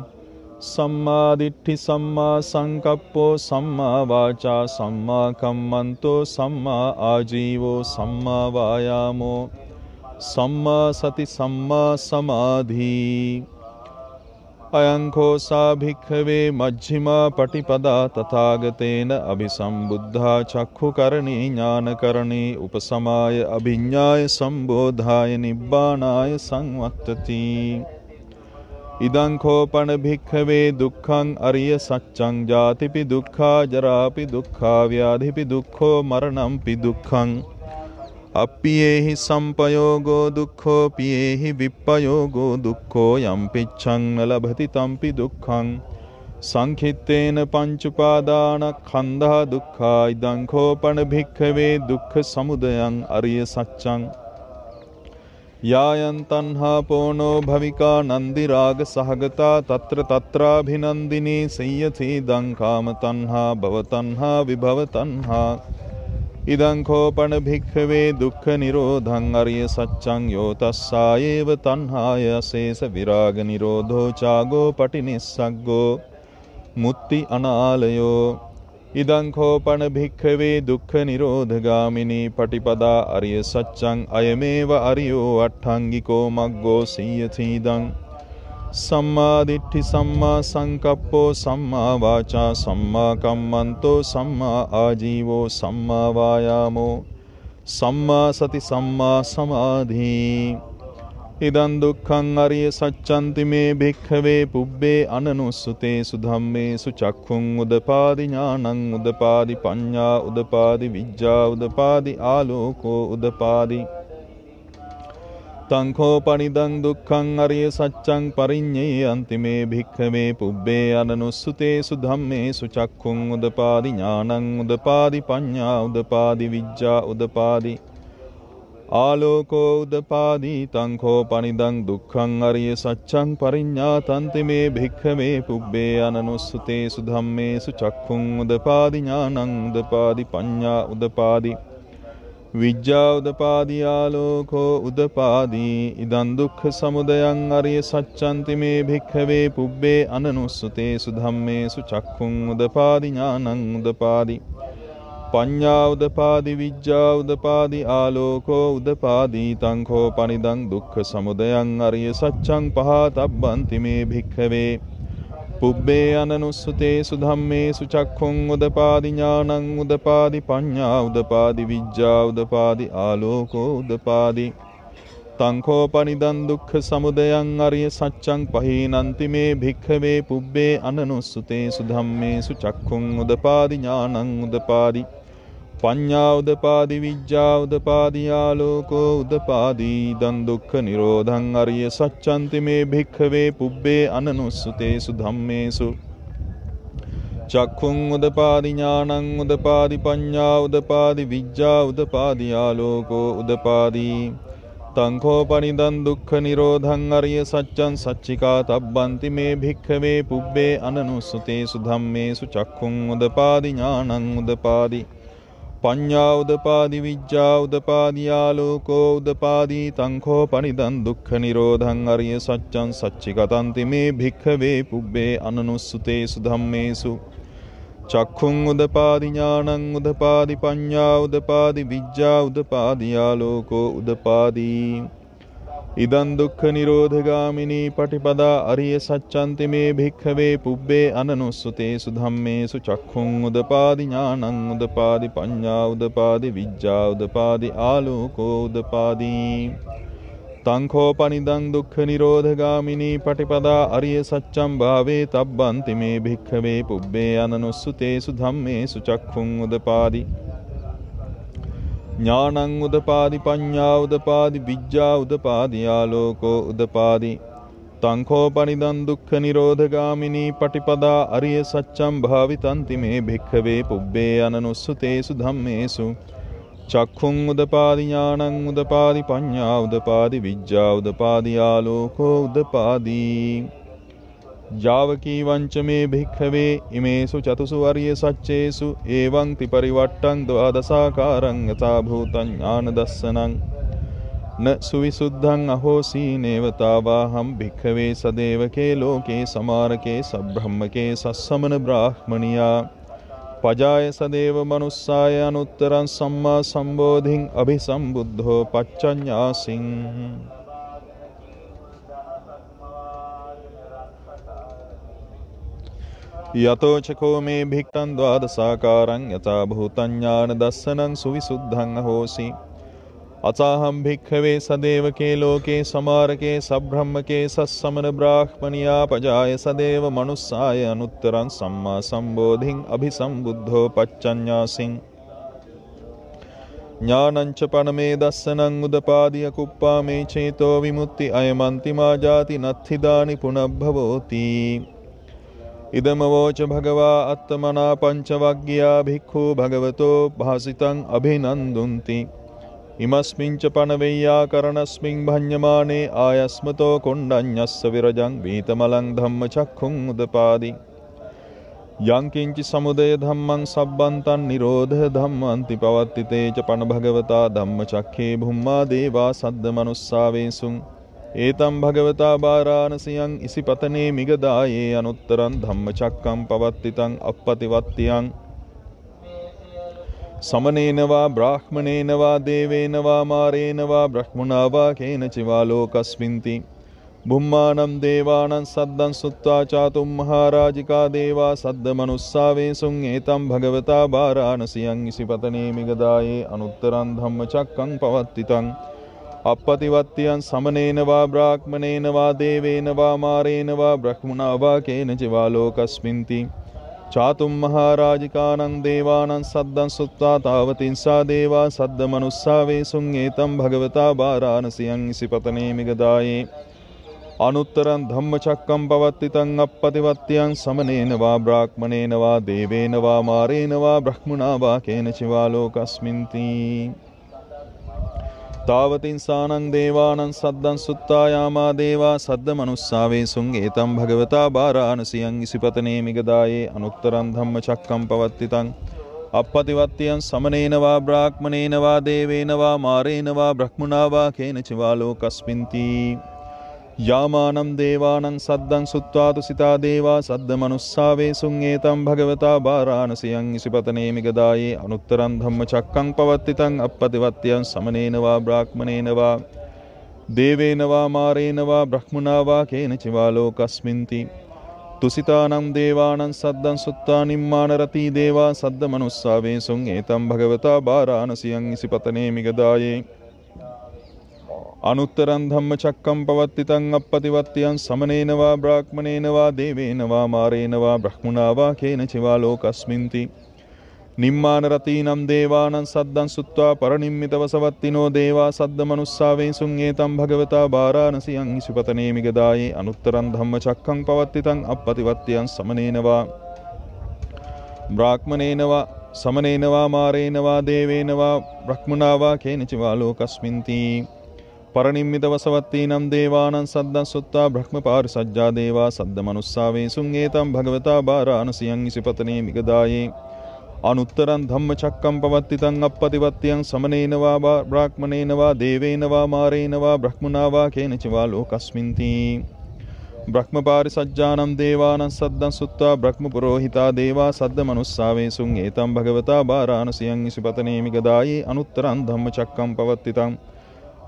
සම්මා දිට්ඨි සම්මා සංකප්පෝ සම්මා වාචා සම්මා කම්මන්තෝ සම්මා ආජීවෝ සම්මා වායාමෝ සම්මා සති සම්මා සමාධි. අයං කෝ සා භික්ඛවේ මජ්ක්‍ධිමා පටිපදා තථාගතේන අභිසම්බුද්ධා චක්ඛුකරණී ඥානකරණී උපසමාය අභිඤ්ඤාය සම්බෝධාය නිබ්බානාය සංවත්තති. ඉදං කෝපන භික්ඛවේ දුක්ඛං අරිය සච්ඡං ජාතිපි දුක්ඛා ජරාපි දුක්ඛා ව්‍යාධිපි දුක්ඛෝ මරණම්පි දුක්ඛං අප්පියේහි සම්පයෝගෝ දුක්ඛෝ පියේහි විප්පයෝගෝ දුක්ඛෝ යම්පිච්ඡං න ලභති තම්පි දුක්ඛං සංඛිත්තේන පංචඋපාදානස්කන්ධා දුක්ඛා. ඉදං කෝපන භික්ඛවේ දුක්ඛ සමුදයං අරිය සච්ඡං යායන් තණ්හා පෝනෝ භවිකා නන්දි රාග සහගතා තත්‍ර තත්‍රාභිනන්දිනී සිය්‍යතිදං කාම තණ්හා භව තණ්හා විභව තණ්හා. ඉදං කෝපන භික්ඛවේ දුක්ඛ නිරෝධං අරිය සච්ඡං යෝ තස්සායේව තණ්හාය අශේෂ විරාග නිරෝධෝ චාගෝ පටිනිස්සග්ගෝ මුත්‍ති අනාලයෝ. ඉදං කෝපන භික්ඛවේ දුක්ඛ නිරෝධගාමිනී පටිපදා අරිය සච්ඡං අයමේව අරියෝ අට්ඨංගිකෝ මග්ගෝ සිය්‍යතිදං සම්මා දිට්ඨි සම්මා සංකප්පෝ සම්මා වාචා සම්මා කම්මන්තෝ සම්මා ආජීවෝ සම්මා වායාමෝ සම්මා සති සම්මා සමාධි. ඉදං දුක්ඛං අරිය සච්ඡන්ති මේ භික්ඛවේ පුබ්බේ අනනුස්සතේසු ධම්මේසු චක්ඛුං උදපාදි ඥානං උදපාදි පඤ්ඤා උදපාදි විජ්ජා උදපාදි ආලෝකෝ උදපාදි. තං කෝපනිදං දුක්ඛං අරිය සච්ඡං පරිඤ්ඤයන්ති මේ භික්ඛවේ පුබ්බේ අනනුස්සතේසු ධම්මේසු චක්ඛුං උදපාදි ඥානං උදපාදි පඤ්ඤා උදපාදි විජ්ජා උදපාදි ආලෝකෝ උදපාදි. තං කෝපනිදං දුක්ඛං අරිය සච්ඡං පරිඤ්ඤාතන්ති මේ භික්ඛවේ පුබ්බේ අනනුස්සතේසු ධම්මේසු චක්ඛුං උදපාදි ඥානං උදපාදි පඤ්ඤා උදපාදි විජ්ජා උදපාදි ආලෝකෝ උදපාදි. ඉදං දුක්ඛ සමුදයං අරිය සච්ඡන්ති මේ භික්ඛවේ පුබ්බේ අනනුස්සතේසු ධම්මේසු චක්ඛුං උදපාදි ඥානං උදපාදි පඤ්ඤා උදපාදි විජ්ජා උදපාදි ආලෝකෝ උදපාදි. තං කෝපනිදං දුක්ඛ සමුදයං අරිය සච්ඡං පහතබ්බන්ති මේ භික්ඛවේ පුබ්බේ අනනුස්සතේසු ධම්මේසු චක්ඛුං උදපාදි ඥානං උදපාදි පඤ්ඤා උදපාදි විජ්ජා උදපාදි ආලෝකෝ උදපාදි. තං කෝපනිදං දුක්ඛ සමුදයං අරිය සච්ඡං පහීනන්ති මේ භික්ඛවේ පුබ්බේ අනනුස්සතේසු ධම්මේසු චක්ඛුං උදපාදි ඥානං උදපාදි පඤ්ඤා උදපාදි විජ්ජා උදපාදි ආලෝකෝ උදපාදි. ඉදං දුක්ඛ නිරෝධං අරිය සච්ඡන්ති මේ භික්ඛවේ පුබ්බේ අනනුස්සතේසු ධම්මේසු චක්ඛුං උදපාදි ඥානං උදපාදි පඤ්ඤා උදපාදි විජ්ජා උදපාදි ආලෝකෝ උදපාදි තංඛෝ පනිදං දුක්ඛ නිරෝධං අරිය සත්‍යං සච්චිකා තබ්බන්ති මේ භික්ඛවේ පුබ්බේ අනනුස්සතේසු ධම්මේසු චක්ඛුං උදපාදි ඥානං උදපාදි පඤ්ඤා උදපාදි විජ්ජා උදපාදි ආලෝකෝ උදපාදි තංඛෝ පනිදං දුක්ඛ නිරෝධං අරිය සත්‍යං සච්චිකතන්ති මේ භික්ඛවේ පුබ්බේ අනනුස්සතේසු ධම්මේසු චක්ඛුං උදපාදි ඥානං උදපාදි පඤ්ඤා උදපාදි විජ්ජා උදපාදි ආලෝකෝ උදපාදි ඉදං දුක්ඛ නිරෝධගාමිනී පටිපදා අරිය සත්‍යන්ති මේ භික්ඛවේ පුබ්බේ අනනුස්සතේසු ධම්මේසු චක්ඛුං උදපාදි ඥානං උදපාදි පඤ්ඤා උදපාදි විජ්ජා උදපාදි ආලෝකෝ උදපාදි තංඛෝ පනිදං දුක්ඛ නිරෝධගාමිනී පටිපදා අරිය සත්‍යං භාවේ තබ්බන්ති මේ භික්ඛවේ පුබ්බේ අනනුස්සතේසු ධම්මේසු චක්ඛුං උදපාදි ඥානං උදපාදි පඤ්ඤා උදපාදි විජ්ජා උදපාදි ආලෝකෝ උදපාදි තංඛෝ පනිදං දුක්ඛ නිරෝධගාමිනී පටිපදා අරිය සත්‍යං භාවිතන්ති මේ භික්ඛවේ පුබ්බේ අනනුස්සතේසු ධම්මේසු චක්ඛුං උදපාදි ඥානං උදපාදි පඤ්ඤා උදපාදි විජ්ජා උදපාදි ආලෝකෝ උදපාදි ජාවකී වංච මේ භික්ඛවේ ඉමේසු චතුසු අරිය සච්චේසු එවං ත්‍රිපරිවට්ටං ද්වාදසාකාරං යථා භූතං ඥාන දස්සනං න සුවිසුද්ධං අහෝසී නේවතාවාහම් භික්ඛවේ සදේවකේ ලෝකේ සමාරකේ සබ්‍රහ්මකේ සස්සමන බ්‍රාහ්මනියා පජාය සදේව මනුස්සාය අනුත්තරං සම්මා සම්බෝධින් අභිසම්බුද්ධෝ පච්චඤ්ඤාසින් යතෝ චකෝ මේ භික්ඛන් ද්වාදසාකාරං යථා භූතං ඥාන දස්සනං සුවිසුද්ධං අහෝසි අසාහම් භික්ඛවේ සදේවකේ ලෝකේ සමාරකේ සබ්‍රහ්මකේ සස්සමන බ්‍රාහ්මනියා පජාය සදේව මනුස්සාය අනුත්තරං සම්මා සම්බෝධින් අභිසම්බුද්ධෝ පච්චඤ්ඤාසින් ඥානංච පනමේ දස්සනං උදපාදිය කුප්පා මේ චේතෝ විමුක්ති අයමන්තිමා ජාති නත්ථිදානි පුනබ්භවෝති ඉදම වෝච භගවා අත්තමනා පංචවග්ගියා භික්ඛු භගවතෝ භාසිතං අභිනන්දුන්ති ඉමස්මින්ච පනවෙය්‍යා කරණස්මින් භඤ්ඤමානේ ආයස්මතෝ කොණ්ඩඤ්ඤස්ස විරජං වීතමලං ධම්මචක්ඛුං උදපාදි යං කිංචි සමුදය ධම්මං සබ්බන්තං නිරෝධ ධම්මන්ති පවත්තිතේ ච පන භගවතා ධම්මචක්ඛේ භුම්මා දේවා සද්ද මනුස්සාවේසුං ඒතම් භගවතා බාරාණසියං ඉසිපතනේ මිගදායේ අනුත්තරං ධම්මචක්කං පවත්තිතං අප්පතිවත්තියං සමනේනවා බ්‍රාහ්මනේනවා දේවේනවා මාරේනවා බ්‍රහ්මනාවා කේනචිවා ලෝකස්මින්ති බුම්මානම් දේවානං සද්දං සුත්වා චාතුම් මහරජිකා දේවා සද්ද මනුස්සාවේසුං ඒතම් භගවතා බාරාණසියං ඉසිපතනේ මිගදායේ අනුත්තරං ධම්මචක්කං පවත්තිතං අප්පතිවත්තියන් සමනේනවා බ්‍රාහ්මනේනවා දේවේනවා මාරේනවා බ්‍රහ්මනාවා කේනචිවා ලෝකස්මින්ති චාතුම් මහරජිකානං දේවානං සද්දං සුත්වා තාවතින්සා දේවා සද්ද මනුස්සාවේසුං ඒතම් භගවතා බාරාණසියං ඉසිපතනේ මිගදායේ අනුත්තරං ධම්මචක්කං පවත්තිතං අප්පතිවත්තියං සමනේනවා බ්‍රාහ්මනේනවා දේවේනවා මාරේනවා බ්‍රහ්මනාවා කේනචිවා ලෝකස්මින්ති තාවතින්සානං දේවානං සද්දං සුත්තා යාමා දේවා සද්ද මනුස්සාවේසුං ඒතම් භගවතා බාරාණසියං ඉසිපතනේ මිගදායේ අනුත්තරං ධම්මචක්කං පවත්තිතං අප්පතිවත්තියං සමනේනවා බ්‍රාහ්මනේනවා දේවේනවා මාරේනවා බ්‍රහ්මනාවා කේනචිවා ලෝකස්මින්ති යාමානම් දේවානං සද්දං සුත්වාතු සිතා දේවා සද්ද මනුස්සාවේසුං ඒතම් භගවතා බාරාණසියං ඉසිපතනේ මිගදායේ අනුත්තරං ධම්මචක්කං පවත්තිතං අප්පතිවත්තියං සමනේනවා බ්‍රාහ්මනේනවා දේවේනවා මාරේනවා බ්‍රහ්මනාවා කේනචිවා ලෝකස්මින්ති තුසිතානම් දේවානං සද්දං සුත්තා නිම්මානරති දේවා සද්ද මනුස්සාවේසුං ඒතම් භගවතා බාරාණසියං ඉසිපතනේ මිගදායේ අනුත්තරං ධම්මචක්කං පවත්තිතං අප්පතිවත්තියං සමනේනවා බ්‍රාහ්මනේනවා දේවේනවා මාරේනවා බ්‍රහ්මනාවා කේනචිවා ලෝකස්මින්ති නිම්මානරතීනම් දේවානං සද්දං සුත්වා පරනිම්මිතව සවත්තිනෝ දේවා සද්ද මනුස්සාවේසුං ඒතම් භගවතා බාරාණසියං ඉසිපතනේ මිගදායේ අනුත්තරං ධම්මචක්කං පවත්තිතං අප්පතිවත්තියං සමනේනවා ब्राह्मणेन वा समनेन वा मारेण वा देवेन वा ब्रह्मणा वा केनचिवा लोकस्मिन्ति परनिम्मितवसवत्तीनं देवानं सद्दं सुत्ता ब्रह्मपारिसज्जा देवा सद्दमनुस्सावे सुङ्गेतं भगवता वाराणस्यं इसिपत्ने मिगदाये अनुत्तरं धम्मचक्कं पवत्तितं अपतिवत्यं समनेन वा ब्राह्मणेन वा देवेन वा मारेण वा ब्रह्मणा वा केनचिवा लोकस्मिन्ति ब्रह्मपारिसज्जानं देवानं सद्दं सुत्वा ब्रह्मपुरोहिता देवा सद्दमनुस्सावे सुङ्गेतं भगवता वाराणस्यं इसिपत्ने मिगदाये अनुत्तरं धम्मचक्कं पवत्तितं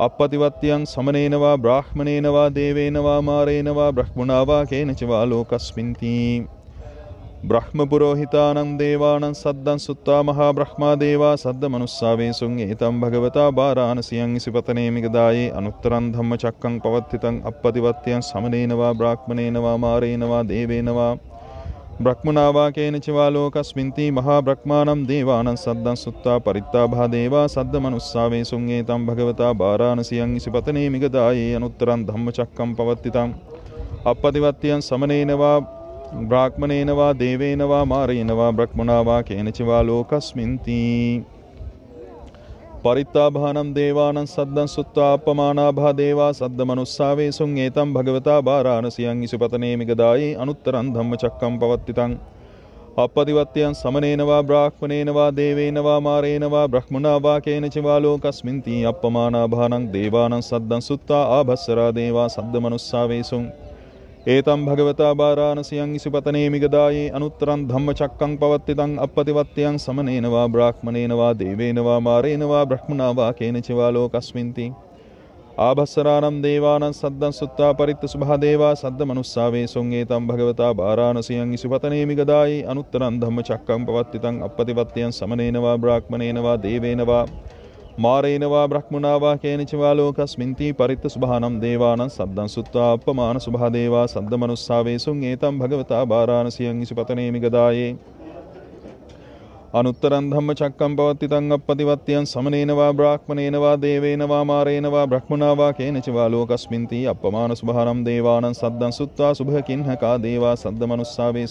अपतिवत्यं समनेन वा ब्राह्मणेन वा देवेन वा मारेण वा ब्रह्मणा वा केनचिवा लोकस्मिन्ति ब्रह्मपुरोहितानं देवानं सद्दं सुत्वा महाब्रह्मा देवा सद्दमनुस्सावे सुङ्गेतं भगवता वाराणस्यं इसिपत्ने मिगदाये अनुत्तरं धम्मचक्कं पवत्तितं अपतिवत्यं समनेन वा ब्राह्मणेन वा मारेण वा देवेन वा ब्रह्मणा वा केनचिवा लोकस्मिन्ति महाब्रह्मानं देवानं सद्दं सुत्वा परित्ताभा देवा सद्दमनुस्सावे सुङ्गेतं भगवता वाराणस्यं इसिपत्ने मिगदाये अनुत्तरं धम्मचक्कं पवत्तितं अपतिवत्यं समनेन वा ब्राह्मणेन वा देवेन वा मारेण वा ब्रह्मणा वा केनचिवा लोकस्मिन्ति परित्ताभानं देवानं सद्दं सुत्वा अपमानाभा देवा सद्दमनुस्सावे सुङ्गेतं भगवता वाराणस्यं इसिपत्ने मिगदाये अनुत्तरं धम्मचक्कं पवत्तितं अपतिवत्यं समनेन वा ब्राह्मणेन वा देवेन वा मारेण वा ब्रह्मणा वा केनचिवा लोकस्मिन्ति अपमानाभानं देवानं सद्दं सुत्वा आभस्सरा देवा सद्दमनुस्सावे एतं भगवता वाराणस्यं इसिपत्ने मिगदाये अनुत्तरं धम्मचक्कं पवत्तितं अपतिवत्यं समनेन वा ब्राह्मणेन वा देवेन वा मारेण वा ब्रह्मणा वा केनचिवा लोकस्मिन्ति आभस्सरानं देवानं सद्दं सुत्वा परित्तसुभा देवा सद्दमनुस्सावे सुङ्गेतं भगवता वाराणस्यं इसिपत्ने मिगदाये अनुत्तरं धम्मचक्कं पवत्तितं अपतिवत्यं समनेन वा ब्राह्मणेन वा देवेन वा मारेण वा ब्रह्मणा वा केनचिवा लोकस्मिन्ति परित्तसुभानं देवानं सद्दं सुत्वा अपमानसुभा देवा सद्दमनुस्सावे सुङ्गेतं भगवता वाराणस्यं इसिपत्ने मिगदाये अनुत्तरं धम्मचक्कं पवत्तितं अपतिवत्यं समनेन वा ब्राह्मणेन वा देवेन वा मारेण वा ब्रह्मणा वा केनचिवा लोकस्मिन्ति अपमानसुभानं देवानं सद्दं सुत्वा शुभकिन्हका देवा सद्दमनुस्सावे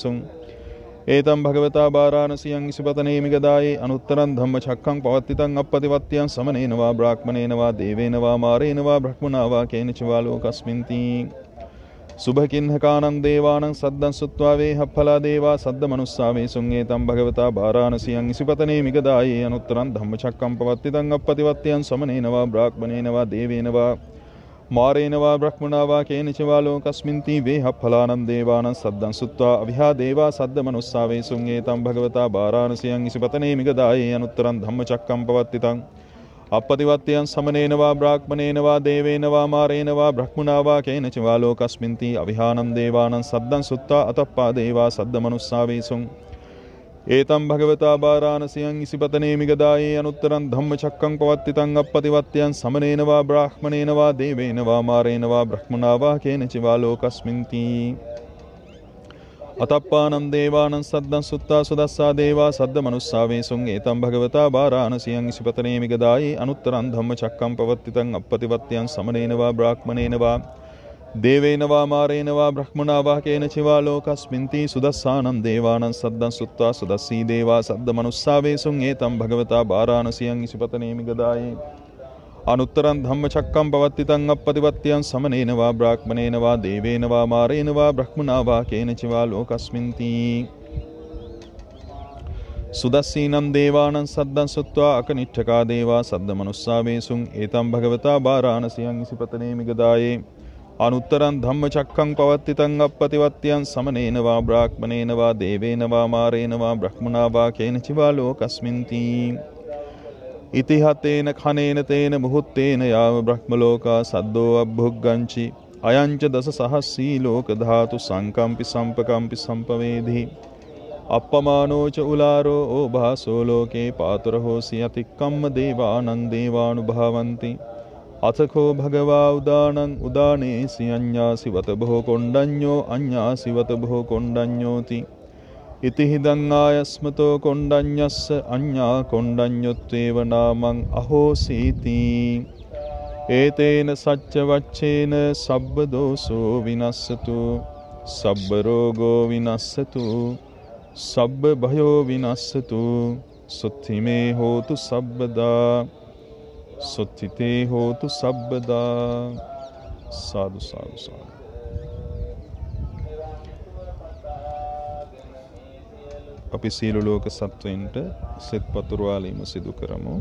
एतं भगवता वाराणस्यं इसिपत्ने मिगदाये अनुत्तरं धम्मचक्कं पवत्तितं अपतिवत्यं समनेन वा ब्राह्मणेन वा देवेन वा मारेण वा ब्रह्मणा वा केनचिवा लोकस्मिन्ति शुभकिन्हकानं देवानं सद्दं सुत्वा वेहफला देवा सद्दमनुस्सावे सुङ्गेतं भगवता वाराणस्यं इसिपत्ने मिगदाये अनुत्तरं धम्मचक्कं पवत्तितं अपतिवत्यं समनेन वा ब्राह्मणेन वा देवेन वा मारेण वा ब्रह्मणा वा केनचिवा लोकस्मिन्ति वेहफलानं देवानं सद्दं सुत्वा अभिहा देवा सद्दमनुस्सावे सुङ्गेतं भगवता वाराणस्यं इसिपत्ने मिगदाये अनुत्तरं धम्मचक्कं पवत्तितं अपतिवत्यं समनेन वा ब्राह्मणेन वा देवेन वा मारेण वा ब्रह्मणा वा केनचिवा लोकस्मिन्ति अभिहानं देवानं सद्दं सुत्वा अतप्पा देवा सद्दमनुस्सावे एतं भगवता वाराणस्यं इसिपत्ने मिगदाये अनुत्तरं धम्मचक्कं पवत्तितं अपतिवत्यं समनेन वा ब्राह्मणेन वा देवेन वा मारेण वा ब्रह्मणा वा केनचिवा लोकस्मिन्ति अतप्पानं देवानं सद्दं सुत्वा सुदस्सा देवा सद्दमनुस्सावे एतं भगवता वाराणस्यं इसिपत्ने मिगदाये अनुत्तरं धम्मचक्कं पवत्तितं अपतिवत्यं समनेन वा ब्राह्मणेन वा देवेन वा मारेण वा ब्रह्मणा वा केनचिवा लोकस्मिन्ति सुदस्सानं देवानं सद्दं सुत्वा सुदस्सी देवा सद्दमनुस्सावे एतं भगवता वाराणस्यं इसिपत्ने मिगदाये अनुत्तरं धम्मचक्कं पवत्तितं अपतिवत्यं समनेन वा ब्राह्मणेन वा देवेन वा मारेण वा ब्रह्मणा वा केनचिवा लोकस्मिन्ति सुदस्सीनं देवानं सद्दं सुत्वा अकनिष्ठका देवा सद्दमनुस्सावे एतं भगवता वाराणस्यं इसिपत्ने मिगदाये अनुत्तरं धम्मचक्कं पवत्तितं अपतिवत्यं समनेन वा ब्राह्मणेन वा देवेन वा मारेण वा ब्रह्मणा वा केनचिवा लोकस्मिन्ति इतिहतेन खनेन तेन मुहूर्तेन याव ब्रह्मलोका सद्दो अभ्युग्गञ्चि अयञ्च दशसहस्री लोकधातु संकम्पि संपकम्पि संपवेधि अपमानो च उलारो ओभासो लोके पातुरहोसि अतिक्कम्म देवानं देवानुभावन्ति अथको भगवा उदानं उदानेसि अन्यासिवत भो कोण्डन्यो अन्यासिवत भो कोण्डन्योति इति हि दङ्गायस्मतो कोण्डन्यस्य अन्या कोण्डन्योत्वेव नामं अहोसीति एतेन सच्चवच्छेन सब्बदोषो विनश्यतु सब्बरोगो विनश्यतु සබ්බ භයෝ විනස්සතු සුත්තිමේ හෝතු සබ්බදා සුත්තිතේ හෝතු සබ්බදා. සාදු සාදු සාදු. අපි සියලු ලෝක සත්වයින්ට සෙත් පතුරවාලීම සිදු කරමු.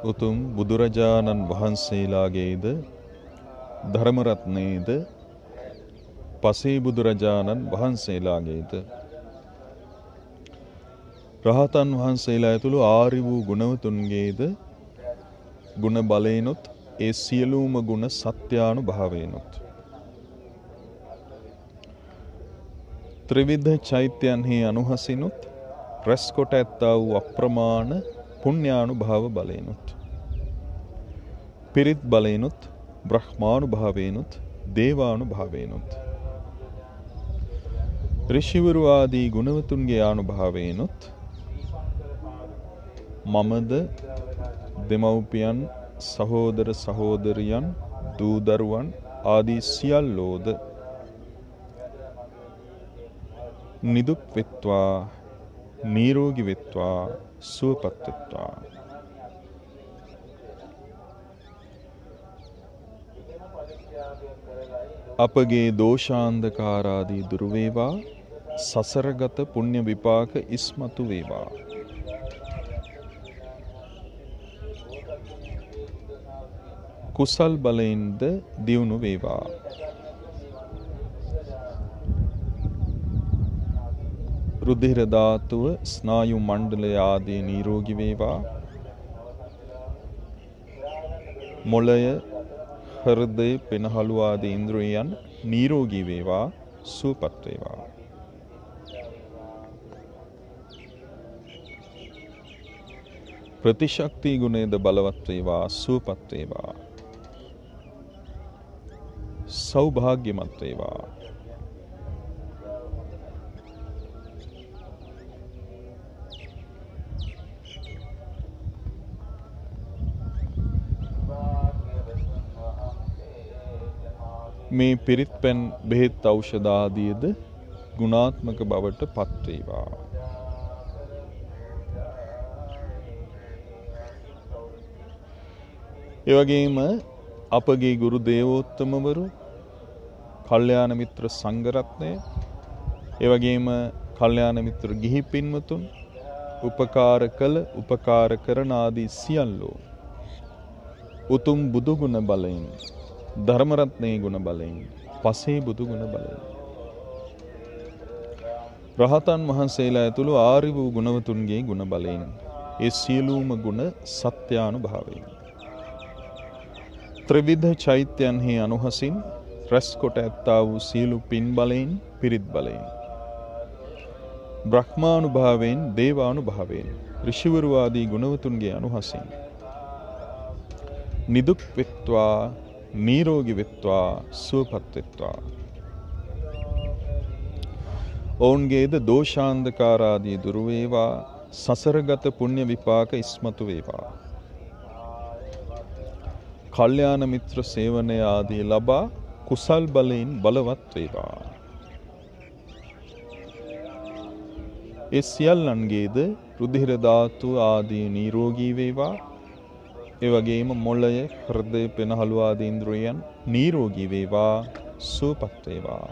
උතුම් බුදුරජාණන් වහන්සේලාගේද ධර්මරත්නයේද පසේ බුදුරජාණන් වහන්සේලාගේද රහතන් වහන්සේලා ඇතුළු ආරි වූ ගුණවතුන්ගේද ගුණ බලයෙනුත් ඒ සියලුම ගුණ සත්‍යානුභාවයෙනුත් ත්‍රිවිධ චෛත්‍යයන්හි අනුහසිනුත් රැස් කොට ඇත්තා වූ අප්‍රමාණ පුණ්‍යානුභාව බලයෙනුත් පිරිත් බලයෙනුත් බ්‍රහ්මානුභාවයෙනුත් දේවානුභාවයෙනුත් ඍෂිවරු ආදී ගුණවතුන්ගේ ආනුභාවයෙනුත් මමද දෙමව්පියන් සහෝදර සහෝදරියන් දූ දරුවන් ආදී සියල්ලෝද නිදුක් වෙත්වා නිරෝගී වෙත්වා සුවපත් වෙත්වා. අපගේ දෝෂාන්ධකාරාදී දුරු වේවා. සසරගත පුණ්‍ය විපාක ඉස්මතු වේවා. කුසල් බලයෙන්ද දියුණු වේවා. රුධිර ධාතුව ස්නායු මණ්ඩලය ආදී නිරෝගී වේවා. මොළය හෘදය පෙනහළු ආදී ඉන්ද්‍රියයන් නිරෝගී වේවා සුවපත් වේවා. ප්‍රතිශක්ති ගුණයද බලවත් වේවා සුවපත් වේවා. සෞභාග්‍යමත් වේවා. මේ පිරිත් පැන් බෙහෙත් ඖෂධ ආදීද ගුණාත්මක බවට පත් වේවා. ඒ වගේම අපගේ ගුරු දේවෝත්තමවරු, කල්යාණ මිත්‍ර සංඝ රත්නය, ඒ වගේම කල්යාණ මිත්‍ර ගිහි පින්වතුන්, උපකාර කළ උපකාර කරන ආදී සියල්ලෝ උතුම් බුදු ගුණ බලයෙන්, ධර්ම රත්නයේ ගුණ බලයෙන්, පසේ බුදු ගුණ බලයෙන්, රහතන් වහන්සේලා ඇතුළු ආරි වූ ගුණවතුන්ගේ ගුණ බලයෙන්, ඒ සියලුම ගුණ සත්‍යානුභාවයෙන්, ත්‍රිවිධ චෛත්‍යයන්හි අනුහසින් රැස් කොට ඇත්තා වූ සියලු පින් බලයෙන්, පිරිත් බලයෙන්, බ්‍රහ්මානුභාවයෙන්, දේවානුභාවයෙන්, ඍෂිවරු ආදී ගුණවතුන්ගේ අනුහසින් නිදුක් වෙත්වා, නිරෝගී වෙත්වා, සුවපත් වෙත්වා. ඔවුන්ගේද දෝෂාන්ධකාර ආදී දුරු වේවා. සසරගත පුණ්‍ය විපාක ඉස්මතු වේවා. කල්යාණ මිත්‍ර සේවනය ආදී ලබා කුසල් බලයෙන් බලවත් වේවා. ඒ සියල්ලන්ගේද රුධිර ධාතු ආදී නිරෝගී වේවා. ඒ වගේම මොළය, හෘදය, පෙනහළු ආදී ඉන්ද්‍රියයන් නිරෝගී වේවා, සුවපත් වේවා.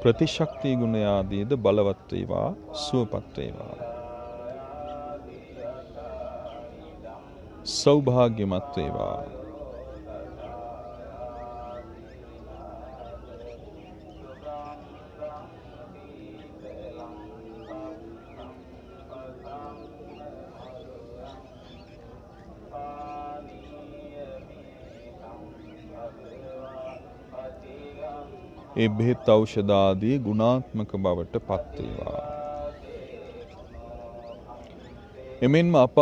ප්‍රතිශක්ති ගුණ ආදීද බලවත් වේවා, සුවපත් වේවා. සෞභාග්‍යමත් වේවා. ඒ බෙහෙත් ඖෂධ ආදී ගුණාත්මක බවට පත් වේවා. එමෙන්ම අප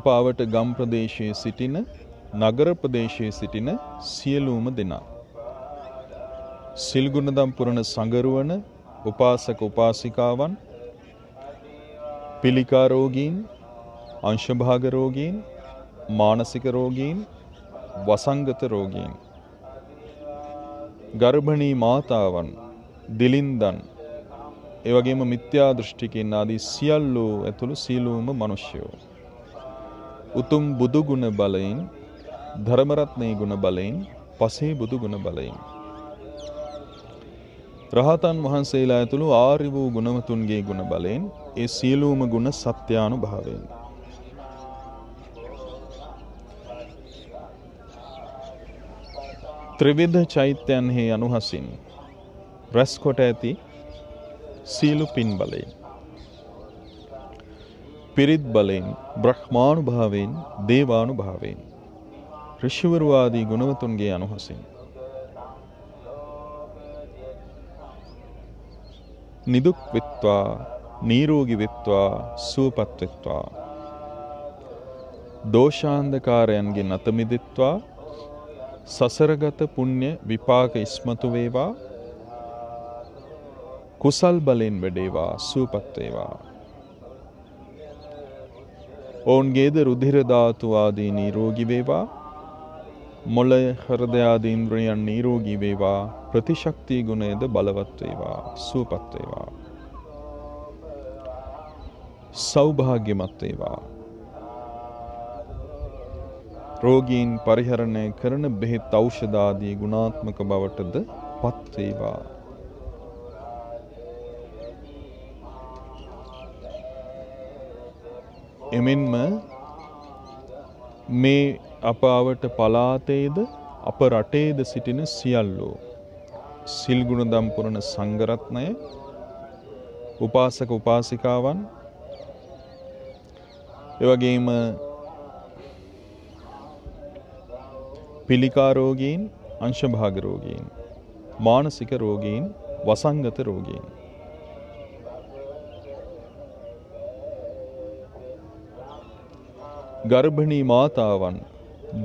අවට ගම් ප්‍රදේශයේ සිටින නගර ප්‍රදේශයේ සිටින සියලුම දෙනා සිල් ගුණදම් පුරන සංගරුවන උපාසක උපාසිකාවන් පිළිකා රෝගීන් අංශභාග රෝගීන් මානසික රෝගීන් වසංගත රෝගීන් ගර්භණී මාතාවන් දිලින්දන් ඒ වගේම මිත්‍යා දෘෂ්ටිකින් ආදී සියල්ලෝ ඇතුළු සියලුම මිනිස්යෝ උතුම් බුදු ගුණ බලයෙන් ධර්ම රත්නයේ ගුණ බලයෙන් පසේ බුදු ගුණ බලයෙන් රහතන් වහන්සේලා ඇතුළු ආර්ය වූ ගුණවතුන්ගේ ගුණ බලයෙන් ඒ සියලුම ගුණ සත්‍යානුභාවයෙන් ත්‍රිවිධ චෛත්‍යයන්හි අනුහසින් රැස් කොට ඇති සීල පින් බලයෙන් පිරිත් බලයෙන් බ්‍රහ්මානුභාවයෙන් දේවානුභාවයෙන් ඍෂිවරු ආදී ගුණවතුන්ගේ අනුහසින් නිදුක් වෙත්වා නිරෝගී වෙත්වා සුවපත් වෙත්වා දෝෂාන්ධකාරයන්ගෙන් අත මිදෙත්වා සසරගත පුණ්‍ය විපාක ඉස්මතු වේවා කුසල් බලෙන් වැඩේවා සුවපත් වේවා ඔවුන්ගේද රුධිර ධාතු ආදී නිරෝගී වේවා මොළය හෘදය ආදී ඉන්ද්‍රියන් නිරෝගී වේවා ප්‍රතිශක්ති ගුණයද බලවත් වේවා සුවපත් වේවා සෞභාග්‍යමත් වේවා රෝගීන් පරිහරණය කරන බෙහෙත් ඖෂධ ආදී ගුණාත්මක බවටද පත් වේවා එමෙන්ම මේ අප අවට පළාතේද අප රටේද සිටින සියල්ලෝ සිල් ගුණදම් පුරන සංඝ රත්නය උපාසක උපාසිකාවන් එවැගේම පිළිකා රෝගීන් අංශභාග රෝගීන් මානසික රෝගීන් වසංගත රෝගීන් ගර්භණී මාතාවන්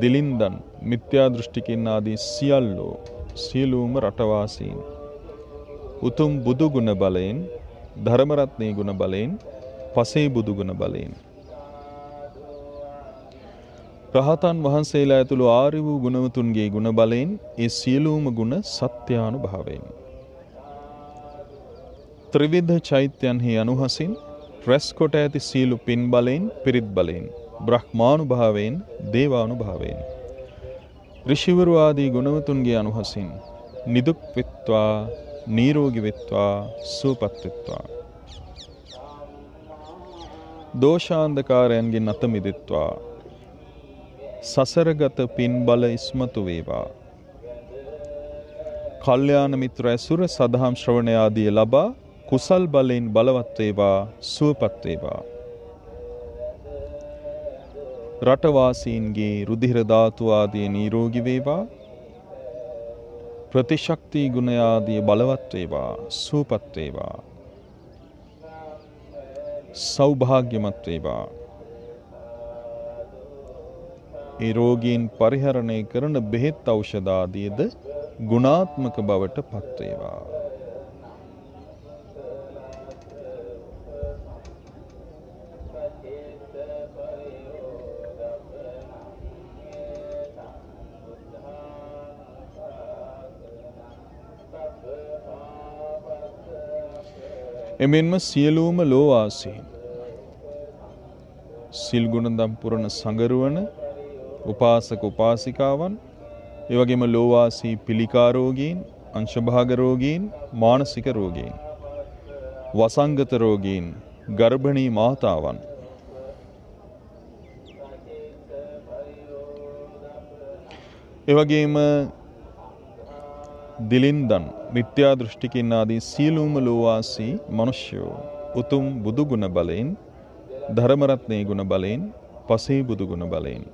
දිලින්දන් මිත්‍යා දෘෂ්ටිකින් ආදී සියල්ලෝ සියලුම රටවාසීන් උතුම් බුදු ගුණ බලයෙන් ධර්ම රත්නයේ ගුණ බලයෙන් පසේ බුදු ගුණ බලයෙන් රහතන් වහන්සේලා ඇතුළු ආර්ය වූ ගුණවතුන්ගේ ගුණ බලයෙන් ඒ සියලුම ගුණ සත්‍යානුභාවයෙන් ත්‍රිවිධ චෛත්‍යයන්හි අනුහසින් රැස් කොට ඇති සීලු පින් බලයෙන් පිරිත් බලයෙන් බ්‍රහ්මානුභාවයෙන් දේවානුභාවයෙන් ඍෂිවරු ආදී ගුණවතුන්ගේ අනුහසින් නිදුක් වෙත්වා නිරෝගී වෙත්වා සුවපත් වෙත්වා දෝෂාන්ධකාරයන්ගෙන් අත මිදෙත්වා සසරගත පින් බල ඉස්මතු වේවා කල්යාණ මිත්‍ර ඇසුර සදහම් ශ්‍රවණය ආදී ලබා කුසල් බලෙන් බලවත් වේවා සුවපත් වේවා රටවාසීන්ගේ රුධිර ධාතු ආදී නිරෝගී වේවා ප්‍රතිශක්ති ගුණ ආදී බලවත් වේවා සුවපත් වේවා සෞභාග්‍යමත් වේවා ඒ රෝගීන් පරිහරණය කරන බෙහෙත් ඖෂධ ආදීද ගුණාත්මක බවට පත් වේවා එමෙන්ම සියලුම ලෝවාසීන් සිල් ගුණදම් පුරන සංගරුවන උපාසක උපාසිකාවන් ඒ වගේම ලෝවාසී පිළිකා රෝගීන් අංශභාග රෝගීන් මානසික රෝගීන් වසංගත රෝගීන් ගර්භණී මාතාවන් ඒ වගේම දිලින්දන් මිත්‍යා දෘෂ්ටිකින් ආදී සියලුම ලෝවාසී මිනිස්යෝ උතුම් බුදු ගුණ බලයෙන් ධර්ම රත්නයේ ගුණ බලයෙන් පසේ බුදු ගුණ බලයෙන්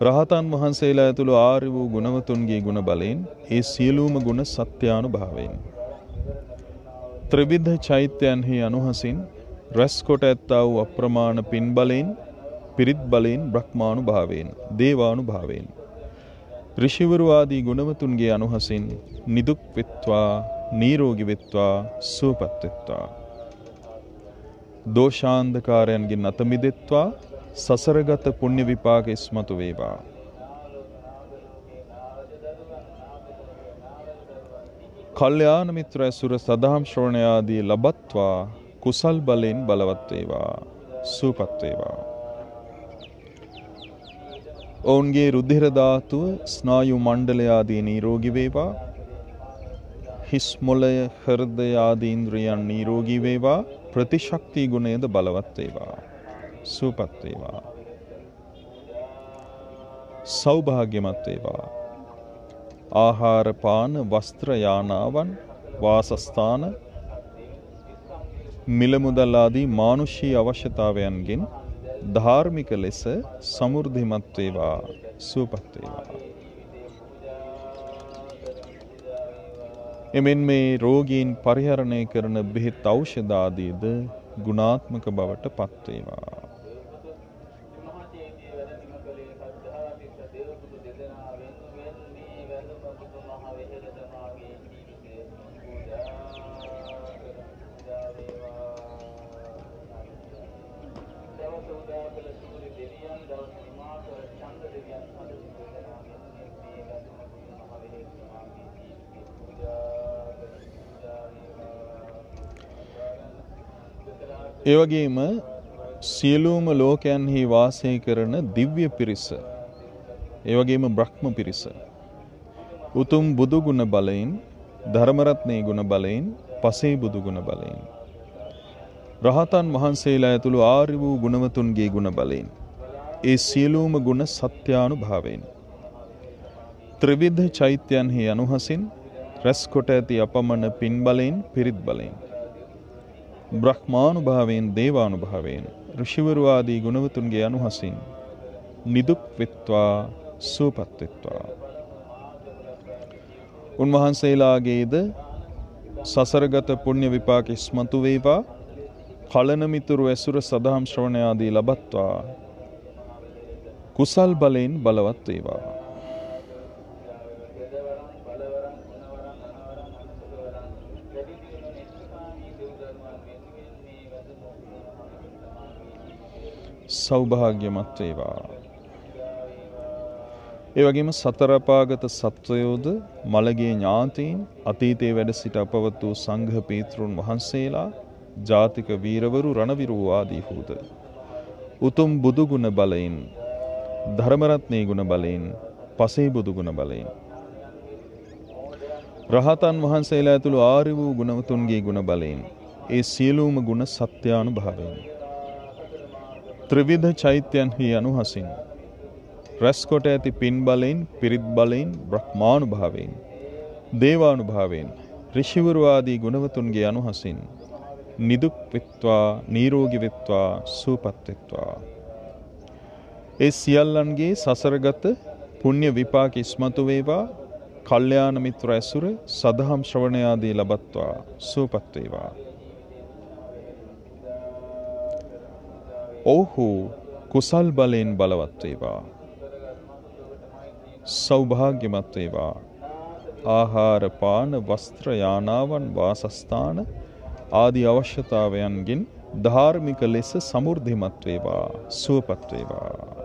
රහතන් වහන්සේලා ඇතුළු ආර්ය වූ ගුණවතුන්ගේ ගුණ බලයෙන් ඒ සියලුම ගුණ සත්‍යානුභාවයෙන් ත්‍රිවිධ චෛත්‍යයන්හි අනුහසින් රැස් කොට ඇත්තා වූ අප්‍රමාණ පින් බලයෙන් පිරිත් බලයෙන් බ්‍රහ්මානුභාවයෙන් දේවානුභාවයෙන් ඍෂිවරු ආදී ගුණවතුන්ගේ අනුහසින් නිදුක් වෙත්වා නිරෝගී වෙත්වා සුවපත් වෙත්වා දෝෂාන්ධකාරයන්ගෙන් අත මිදෙත්වා සසරගත පුණ්‍ය විපාක ඉස්මතු වේවා. කල්යාණ මිත්‍ර ඇසුර සදහම් ශ්‍රවණය ආදී ලබත්වා කුසල් බලෙන් බලවත් වේවා සුවපත් වේවා. ඔවුන්ගේ රුධිර ධාතුව ස්නායු මණ්ඩලය ආදී නිරෝගී වේවා. හිස් මොළය හෘදය ආදී ඉන්ද්‍රියන් නිරෝගී වේවා. ප්‍රතිශක්ති ගුණයද බලවත් වේවා සුවපත් වේවා සෞභාග්‍යමත් වේවා. ආහාර පාන වස්ත්‍ර යානාවන් වාසස්ථාන මිල මුදල් ආදී මානුෂී අවශ්‍යතාවයන්ගෙන් ධාර්මික ලෙස සමෘද්ධිමත් වේවා සුවපත් වේවා. එමෙන් මේ රෝගීන් පරිහරණය කරන බෙහෙත් ඖෂධ ආදීද ගුණාත්මක බවට පත් වේවා. ඒ වගේම සියලුම ලෝකයන්හි වාසය කරන දිව්‍ය පිරිස, ඒ වගේම බ්‍රහ්ම පිරිස උතුම් බුදු ගුණ බලයෙන්, ධර්ම රත්නයේ ගුණ බලයෙන්, පසේ බුදු ගුණ බලයෙන්, රහතන් වහන්සේලා ඇතුළු ආර්ය වූ ගුණවතුන්ගේ ගුණ බලයෙන්, ඒ සියලුම ගුණ සත්‍යානුභාවයෙන් ත්‍රිවිධ චෛත්‍යයන්හි අනුහසින් රැස් කොට ඇති අපමණ පින් බලයෙන්, පිරිත් බලයෙන්, බ්‍රහ්මානුභාවයෙන්, දේවානුභාවයෙන්, ඍෂිවරු ආදී ගුණවතුන්ගේ අනුහසින් නිදුක් වෙත්වා සුවපත් වෙත්වා. උන්වහන්සේලාගේද සසරගත පුණ්‍ය විපාක ඉස්මතු වේවා. කලන මිතුරු ඇසුර සදහම් ශ්‍රවණය ආදී ලබත්වා කුසල් බලයෙන් බලවත් වේවා. සෞභාග්‍යමත් වේවා. ඒ වගේම සතර අපාගත සත්වයෝද, මළගේ ඥාතීන්, අතීතයේ වැඩ සිට අපවත් වූ සංඝ පීතෘන් වහන්සේලා, ජාතික වීරවරු, රණවිරු ආදී හුද උතුම් බුදු ගුණ බලයෙන්, ධර්ම රත්නයේ ගුණ බලයෙන්, පසේ බුදු ගුණ බලයෙන්, රහතන් වහන්සේලා ඇතුළු ආර්ය වූ ගුණවතුන්ගේ ගුණ බලයෙන්, ඒ සියලුම ගුණ සත්‍යානුභාවයෙන් ත්‍රිවිධ චෛත්‍යයන්හි අනුහසින් රැස් කොට ඇති පින් බලයෙන්, පිරිත් බලයෙන්, බ්‍රහ්මානුභාවයෙන්, දේවානුභාවයෙන්, ඍෂිවරු ආදී ගුණවතුන්ගේ අනුහසින් නිදුක් වෙත්වා, නිරෝගී වෙත්වා, සුවපත් වෙත්වා. ඒ සියල්ලන්ගේ සසරගත පුණ්‍ය විපාක ඉස්මතු වේවා. කල්යාණ මිත්‍ර ඇසුර සදහම් ශ්‍රවණය ආදී ලබත්වා සුවපත් වේවා. ඔහු කුසල් බලයෙන් බලවත් වේවා. සෞභාග්‍යමත් වේවා. ආහාර පාන වස්ත්‍ර යානාවන් වාසස්ථාන ආදී අවශ්‍යතාවයන්ගෙන් ධාර්මික ලෙස සමෘද්ධිමත් වේවා සුවපත් වේවා.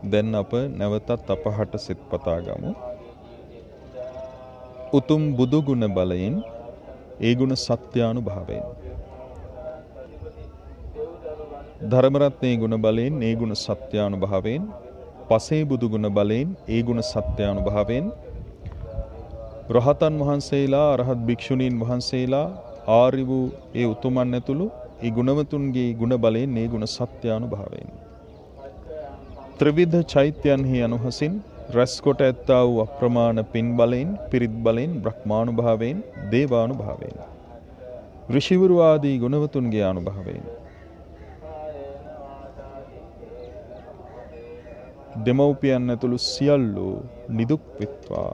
දැන් අප නැවතත් අපහට සිත පතා ගමු. උතුම් බුදු ගුණ බලයෙන්, ඒ ගුණ සත්‍යානුභාවයෙන්, ධර්ම රත්නයේ ගුණ බලයෙන්, ඒ ගුණ සත්‍යානුභාවයෙන්, පසේ බුදු ගුණ බලයෙන්, ඒ ගුණ සත්‍යානුභාවයෙන්, රහතන් වහන්සේලා, අරහත් භික්ෂුණීන් වහන්සේලා, ආර්ය වූ ඒ උතුමන් ඇතුළු ඒ ගුණවතුන්ගේ ගුණ බලයෙන්, ඒ ගුණ සත්‍යානුභාවයෙන් ත්‍රිවිධ චෛත්‍යයන්හි අනුහසින් රැස් කොට ඇත්තා වූ අප්‍රමාණ පින් බලයෙන්, පිරිත් බලයෙන්, බ්‍රහ්මානුභාවයෙන්, දේවානුභාවයෙන්, ඍෂිවරු ආදී ගුණවතුන්ගේ අනුභවයෙන්, දෙමව්පියන් ඇතුළු සියල්ලෝ නිදුක් වෙත්වා,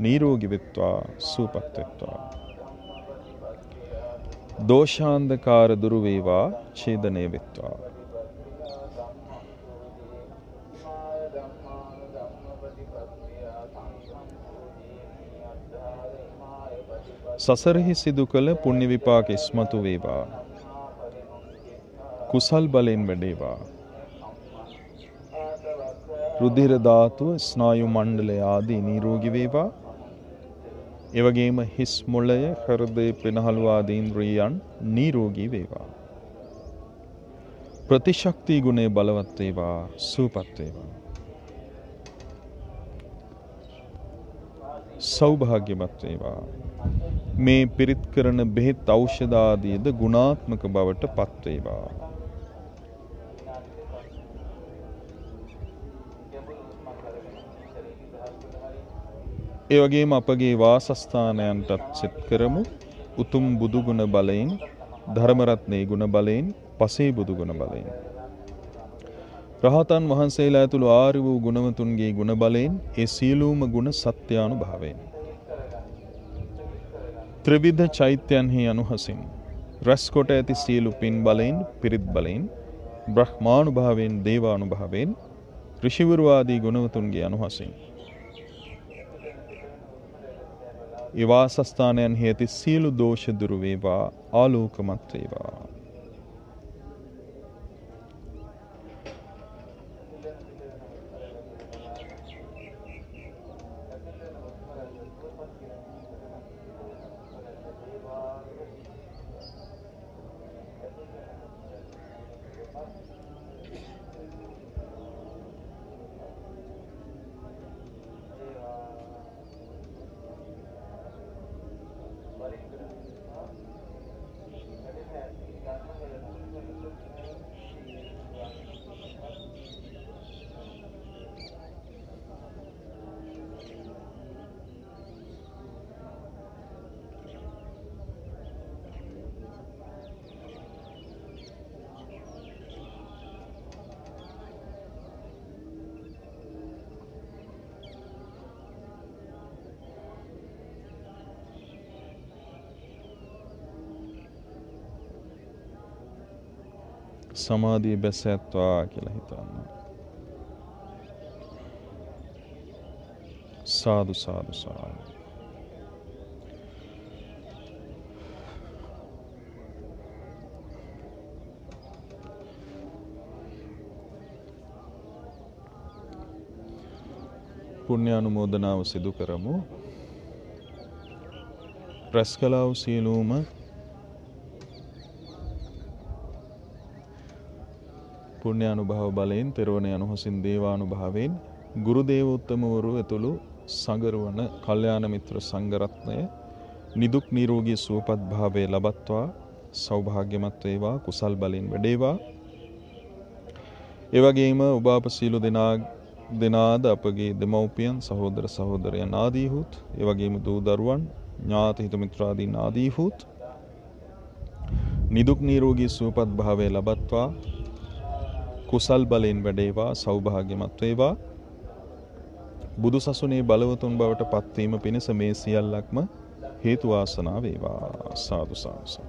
නිරෝගී වෙත්වා, සුවපත් වෙත්වා. දෝෂාන්ධකාර දුරු වේවා, ඡේදනය වෙත්වා. සසරෙහි සිදු කළ පුණ්‍ය විපාක ඉස්මතු වේවා, කුසල් බලෙන් වැඩේවා. රුධිර ධාතුව, ස්නායු මණ්ඩලය ආදී නිරෝගී වේවා. ඒ වගේම හිස් මොළය, හෘදය, පිනහළු ආදී ඉන්ද්‍රියයන් නිරෝගී වේවා. ප්‍රතිශක්ති ගුණය බලවත් වේවා, සුවපත් වේවා. සෞභාග්‍යමත් වේවා. මේ පිරිත් කරන බෙහෙත් ඖෂධ ආදීද ගුණාත්මක බවට පත් වේවා. ඒ වගේම අපගේ වාසස්ථානයන්ටත් සෙත් කරමු. උතුම් බුදු ගුණ බලයෙන්, ධර්ම රත්නයේ ගුණ බලයෙන්, පසේ බුදු ගුණ බලයෙන්, රහතන් වහන්සේලා ඇතුළු ආර්ය වූ ගුණවතුන්ගේ ගුණ බලයෙන්, ඒ සියලුම ගුණ සත්‍යානුභාවයෙන්, ත්‍රිවිධ චෛත්‍යයන්හි අනුහසින් රැස් කොට ඇති සියලු පින් බලයෙන්, පිරිත් බලයෙන්, බ්‍රහ්මානුභාවයෙන්, දේවානුභාවයෙන්, ඍෂිවරු ආදී ගුණවතුන්ගේ අනුහසින් ඒ වාසස්ථානයන්හි ඇති සියලු දෝෂ දුරු වේවා, ආලෝකමත් වේවා. සමාධිය බැස ඇත්වා කියලා හිතන්න. සාදු සාදු සාදු. පුණ්‍ය අනුමෝදනාව සිදු කරමු. රැස් කළා වූ සියලුම පුණ්‍ය අනුභව බලයෙන්, තෙරවණ අනුහසින්, දේවානුභාවයෙන්, ගුරු දේවෝත්තමවරු ඇතුළු සංගරුවන කල්යාණ මිත්‍ර සංඝරත්නය නිදුක් නිරෝගී සුවපත් භාවය ලබත්වා, සෞභාග්‍යමත් වේවා, කුසල් බලයෙන් වැඩේවා. ඒ වගේම ඔබ අප සියලු දෙනාද අපගේ දෙමව්පියන්, සහෝදර සහෝදරයන් ආදීහුත්, ඒ වගේම දූ දරුවන්, ඥාති හිත මිත්‍රාදීන් ආදීහුත් නිදුක් නිරෝගී සුවපත් භාවය ලබත්වා, කුසල් බලයෙන් වැඩේවා, සෞභාග්‍යමත් වේවා. බුදු සසුනේ බලවතුන් බවට පත්වීම පිණිස මේ සියල්ලක්ම හේතු වාසනා වේවා. සාදු සාදු.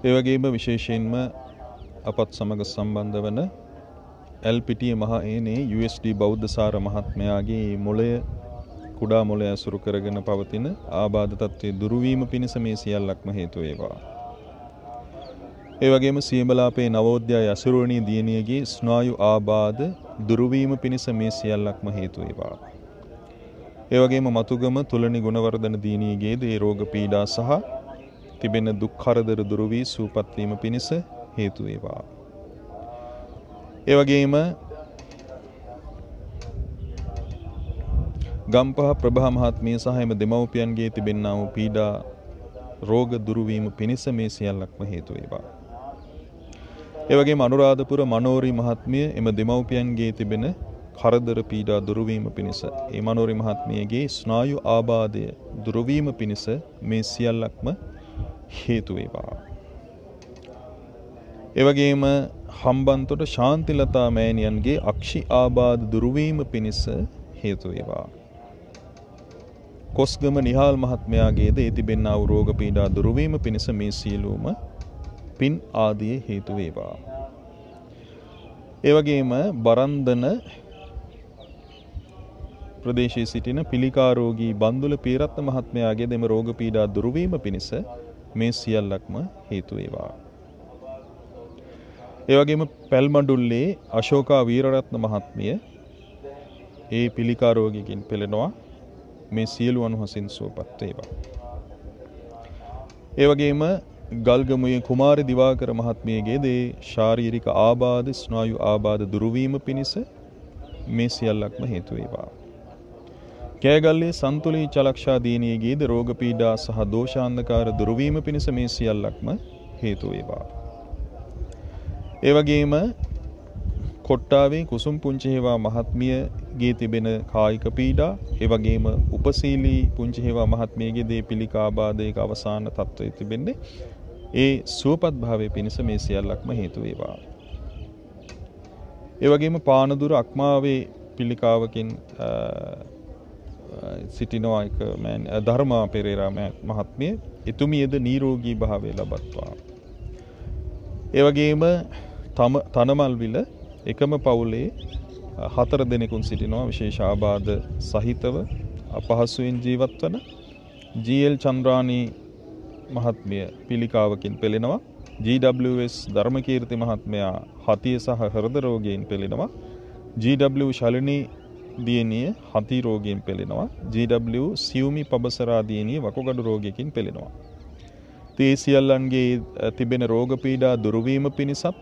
ඒ වගේම විශේෂයෙන්ම අපත් සමග සම්බන්ධ වන එල්පිටිය මහා ඒනේ USD බෞද්ධසාර මහත්මයාගේ මොළය, කුඩා මොළය ඇසුරු කරගෙන පවතින ආබාධ තත්ත්වයේ දුරු වීම පිණිස මේ සියල්ලක්ම හේතු වේවා. ඒ වගේම සියඹලාපේ නවෝදයාය අසුරුවණී දියණියගේ ස්නායු ආබාධ දුරු වීම පිණිස මේ සියල්ලක්ම හේතු වේවා. ඒ වගේම මතුගම තුලණි ගුණවර්ධන දියණියගේ දේ රෝග පීඩා සහ තිබෙන දුක් කරදර දුරු වී සුවපත් වීම පිණිස හේතු වේවා. ඒ වගේම ගම්පහ ප්‍රභා මහත්මිය සහ එම දෙමව්පියන්ගේ තිබෙනා වූ පීඩා රෝග දුරු වීම පිණිස මේ සියල්ලක්ම හේතු වේවා. ඒ වගේම අනුරාධපුර මනෝරි මහත්මිය එම දෙමව්පියන්ගේ තිබෙන කරදර පීඩා දුරු වීම පිණිස ඒ මනෝරි මහත්මියගේ ස්නායු ආබාධය දුරු වීම පිණිස මේ සියල්ලක්ම හේතු වේවා. ඒ වගේම හම්බන්තොට ශාන්තිලතා මෑණියන්ගේ අක්ෂි ආබාධ දුරු වීම පිණිස හේතු වේවා. කොස්ගම නිහාල් මහත්මයාගේද ඒ තිබෙනා වූ රෝග පීඩා දුරු වීම පිණිස මේ සියලුම පින් ආදී හේතු වේවා. ඒ වගේම බරන්දන ප්‍රදේශයේ සිටින පිළිකා රෝගී බන්දුල පීරත්න මහත්මයාගේ දෙම රෝග පීඩා දුරු වීම පිණිස මේ සියල්ලක්ම හේතු වේවා. ඒ වගේම පැල්මඩුල්ලේ අශෝකා වීරරත්න මහත්මිය ඒ පිළිකා රෝගිකින් පෙළෙනවා. මේ සියලු අනුහසින් සුවපත් වේවා. ඒ වගේම ගල්ගමුවේ කුමාරි දිවාකර මහත්මියගේ දේ ශාරීරික ආබාධ ස්නායු ආබාධ දුරු වීම පිණිස මේ සියල්ලක්ම හේතු වේවා. කෑගල්ලේ සන්තුලී චලක්ෂා දීනියගේද රෝග පීඩා සහ දෝෂාන්ධකාර දුරු වීම පිණිස මේ සියල්ලක්ම හේතු වේවා. ඒ වගේම කොට්ටාවේ කුසුම් පුංචිහේවා මහත්මියගේ තිබෙන කායික පීඩා, ඒ වගේම උපසීලී පුංචිහේවා මහත්මියගේ දේ පිළිකා ආබාධයක අවසාන තත්ත්වයේ තිබෙන්නේ ඒ සුවපත් භාවයේ පිණිස මේ සියල්ලක්ම හේතු වේවා. ඒ වගේම පානදුර අක්මාවේ පිළිකාවකින් සිටිනවා එක ධර්මා පෙරේරා මහත්මිය එතුමියද නිරෝගී භාවය ලබත්වා. ඒ වගේම තනමල්විල එකම පවුලේ 4 දෙනෙකුන් සිටිනවා විශේෂ ආබාධ සහිතව අපහසුයෙන් ජීවත් වන ජී.එල්. චන්ද්‍රානී මහත්මිය පිළිකාවකින් පෙළෙනවා. ජී.ඩබ්ලිව්.එස්. ධර්මකීර්ති මහත්මයා හතිය සහ හෘද රෝගයෙන් පෙළෙනවා. ජී.ඩබ්ලිව්. ශලිනී දියණිය හති රෝගයෙන් පෙළෙනවා. ජී.ඩබ්ලිව්. සියුමි පබසරා දියණිය වකුගඩු රෝගයකින් පෙළෙනවා. තේ සියල්ලන්ගේ තිබෙන රෝග පීඩා දුරු වීම පිණිසත්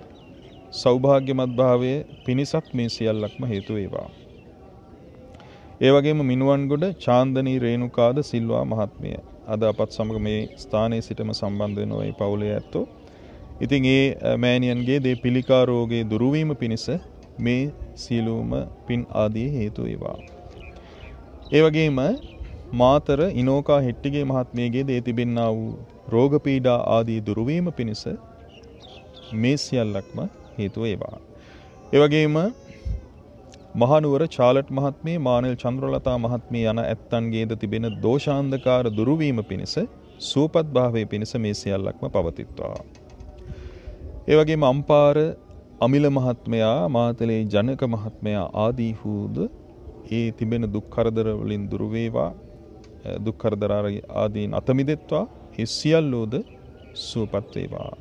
සෞභාග්‍යමත් භාවයේ පිණිසත් මේ සියල්ලක්ම හේතු වේවා. ඒ වගේම මිනුවන්ගොඩ චාන්දනී රේණුකාද සිල්වා මහත්මිය අද අපත් සමග මේ ස්ථානයේ සිටම සම්බන්ධ වෙන ওই පවුලේ ඇත්තෝ. ඉතින් ඒ මෑණියන්ගේ දේ පිළිකා රෝගයේ දුරු වීම පිණිස මේ සියලුම පින් ආදී හේතු වේවා. ඒ වගේම මාතර ඉනෝකා හෙට්ටිගේ මහත්මියගේ දේ තිබෙනා වූ රෝග පීඩා ආදී දුරු වීම පිණිස මේ සියල්ලක්ම හේතු වේවා. ඒ වගේම මහනුවර චාලට් මහත්මිය මානෙල් චන්ද්‍රලතා මහත්මිය යන ඇත්තන්ගේද තිබෙන දෝෂාන්ධකාර දුරු වීම පිණිස සුවපත් භාවයේ පිණිස මේ සියල්ලක්ම පවතිත්වා. ඒ වගේම අම්පාර අමිල මහත්මයා මාතලේ ජනක මහත්මයා ආදී වූද ඒ තිබෙන දුක් කරදර වලින් දුරු වේවා. දුක් කරදර ආදීන් අත මිදෙත්වා. ඒ සියල්ලෝද සුවපත් වේවා.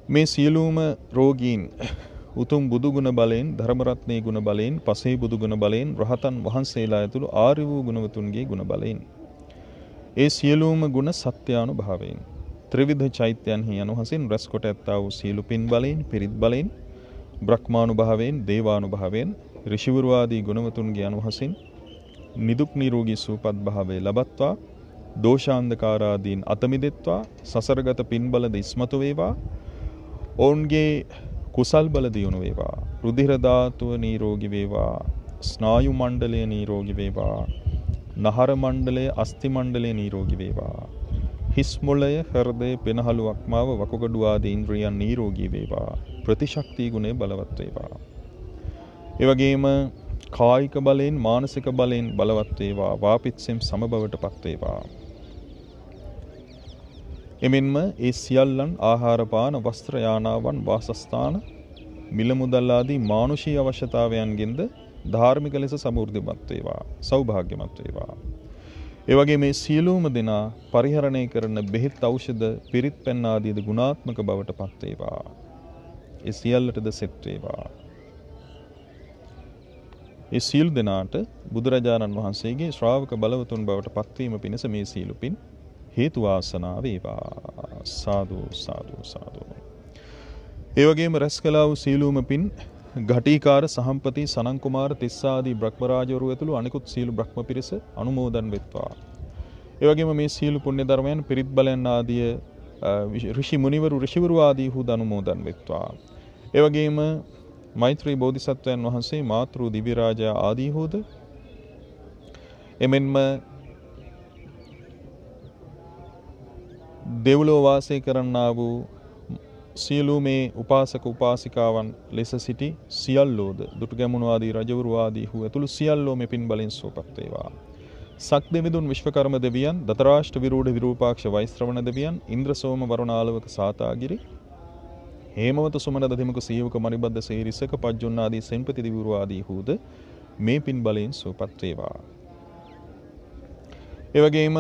මේ සියලුම රෝගීන් උතුම් බුදු ගුණ බලයෙන්, ධර්ම රත්නයේ ගුණ බලයෙන්, පසේ බුදු ගුණ බලයෙන්, රහතන් වහන්සේලා ඇතුළු ආර්ය වූ ගුණවතුන්ගේ ගුණ බලයෙන්, ඒ සියලුම ගුණ සත්‍යානුභාවයෙන්, ත්‍රිවිධ චෛත්‍යයන්හි අනුහසින් රැස් කොට ඇත්තා වූ සියලු පින් බලයෙන්, පිරිත් බලයෙන්, බ්‍රහ්මානුභාවයෙන්, දේවානුභාවයෙන්, ඍෂිවරු ආදී ගුණවතුන්ගේ අනුහසින් නිදුක් නිරෝගී සුවපත් භාවය ලබත්වා, දෝෂාන්ධකාරාදීන් අත මිදෙත්වා, සසරගත පින් බලද ඉස්මතු වේවා. ඔවුන්ගේ කුසල් බල දියුණු වේවා. රුධිර ධාතුව නිරෝගී වේවා. ස්නායු මණ්ඩලය නිරෝගී වේවා. නහර මණ්ඩලය, අස්ථි මණ්ඩලය නිරෝගී වේවා. හිස් මොළය, හෘදය, පෙනහළු අක්මාව, වකුගඩු ආදී ඉන්ද්‍රියන් නිරෝගී වේවා. ප්‍රතිශක්ති ගුණය බලවත් වේවා. ඒ වගේම කායික බලයෙන්, මානසික බලයෙන් බලවත් වේවා. වාපිත්සෙම් සමබවටපත් වේවා. එමෙන්ම ඒ සියල්ලන් ආහාර පාන වස්ත්‍ර යානාවන් වාසස්ථාන මිල මුදල් ආදී මානුෂීය අවශ්‍යතාවයන්ගෙන්ද ධාර්මික ලෙස සමෘද්ධිමත් වේවා, සෞභාග්‍යමත් වේවා. ඒ වගේ මේ සියලුම දෙනා පරිහරණය කරන බෙහෙත් ඖෂධ පිරිත් පැන් ආදීද ගුණාත්මක බවට පත් වේවා. ඒ සියල්ලටද සෙත් වේවා. ඒ සියලු දෙනාට බුදුරජාණන් වහන්සේගේ ශ්‍රාවක බලවතුන් බවට පත්වීම පිණිස මේ සීල පින් හේතු වාසනා වේවා. සාදු සාදු සාදු. ඒ වගේම රැස් කළා වූ සීලුම පින් ඝටිකාර, සහම්පති, සනං කුමාර, තිස්ස ආදී බ්‍රහ්මරාජවරු ඇතුළු අනිකුත් සීල බ්‍රහ්ම පිරිස අනුමෝදන් වෙත්වා. ඒ වගේම මේ සියලු පුණ්‍ය ධර්මයන් පිරිත් බලයන් ආදී ඍෂි මුනිවරු ඍෂිවරු ආදී හු අනුමෝදන් වෙත්වා. ඒ වගේම මෛත්‍රී බෝධිසත්වයන් වහන්සේ මාතෘ දිව්‍ය රාජා ආදී හුද එමෙන්ම දෙව්ලොව වාසය කරන්නා වූ සියලු මේ උපාසක උපාසිකාවන් ලෙස සිටි සියල්ලෝද දුටුගැමුණු ආදී රජවරු ආදී හු ඇතුළු සියල්ලෝ මේ පින් බලෙන් සුවපත් වේවා. සක් දෙවිඳුන් විශ්වකර්ම දෙවියන්, දතරාෂ්ට විරූඪ විරූපාක්ෂ වෛශ්‍රවණ දෙවියන්, ඉන්ද්‍ර සෝම වරුණ ආලවක සාතාගිරි, හේමවත සුමන දදිමක සීවක මරිබද්ද සේරිසක පජ්ජොන්න ආදී සෙන්පති දිවිවරු ආදී හුද මේ පින් බලෙන් සුවපත් වේවා. ඒ වගේම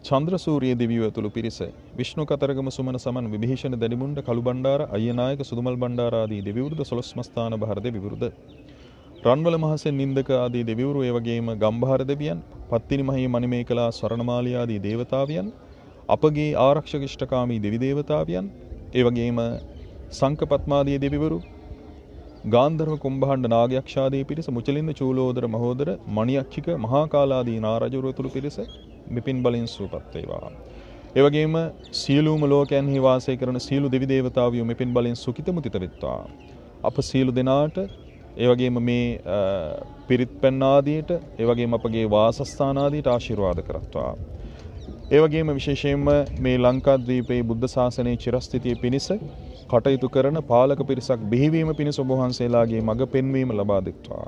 චන්ද්‍ර සූර්ය දෙවියෝ ඇතුළු පිරිස විෂ්ණු කතරගම සුමන සමන් විභීෂණ දැඩිමුණ්ඩ කළු බණ්ඩාර අයනායක සුදුමල් බණ්ඩාර ආදී දෙවිවරුද 12 මස්ථාන බහර දෙවිවරුද රන්වල මහසෙන් නින්දක ආදී දෙවිවරු ඒ වගේම ගම්භාර දෙවියන් පත්තිනි මහී මණිමේකලා ස්වර්ණමාලිය ආදී දේවතාවියන් අපගේ ආරක්ෂක ඉෂ්ඨකාමී දෙවි දේවතාවියන් ඒ වගේම සංක පත්මාදී දෙවිවරු ගාන්ධර්ව කුම්භාණ්ඩ නාගයක්ෂාදී පිරිස මුචලින්ද චූලෝදර මහෝදර මණියක්ෂික මහා කාලාදී නාරජවරු ඇතුළු පිරිස මෙපින් බලෙන් සුවපත් වේවා. ඒ වගේම සියලුම ලෝකයන්හි වාසය කරන සියලු දෙවි දේවතාවියෝ මෙපින් බලෙන් සුඛිත මුදිත වෙත්වා. අප සියලු දෙනාට ඒ වගේම මේ පිරිත් පැන් ආදියට ඒ වගේම අපගේ වාසස්ථාන ආදියට ආශිර්වාද කරත්වා. ඒ වගේම විශේෂයෙන්ම මේ ලංකාද්වීපයේ බුද්ධ ශාසනයේ චිරස්ථිතිය පිණිස කටයුතු කරන පාලක පිරිසක් බිහිවීම පිණිස ඔබ වහන්සේලාගේ මඟ පෙන්වීම ලබා දෙත්වා.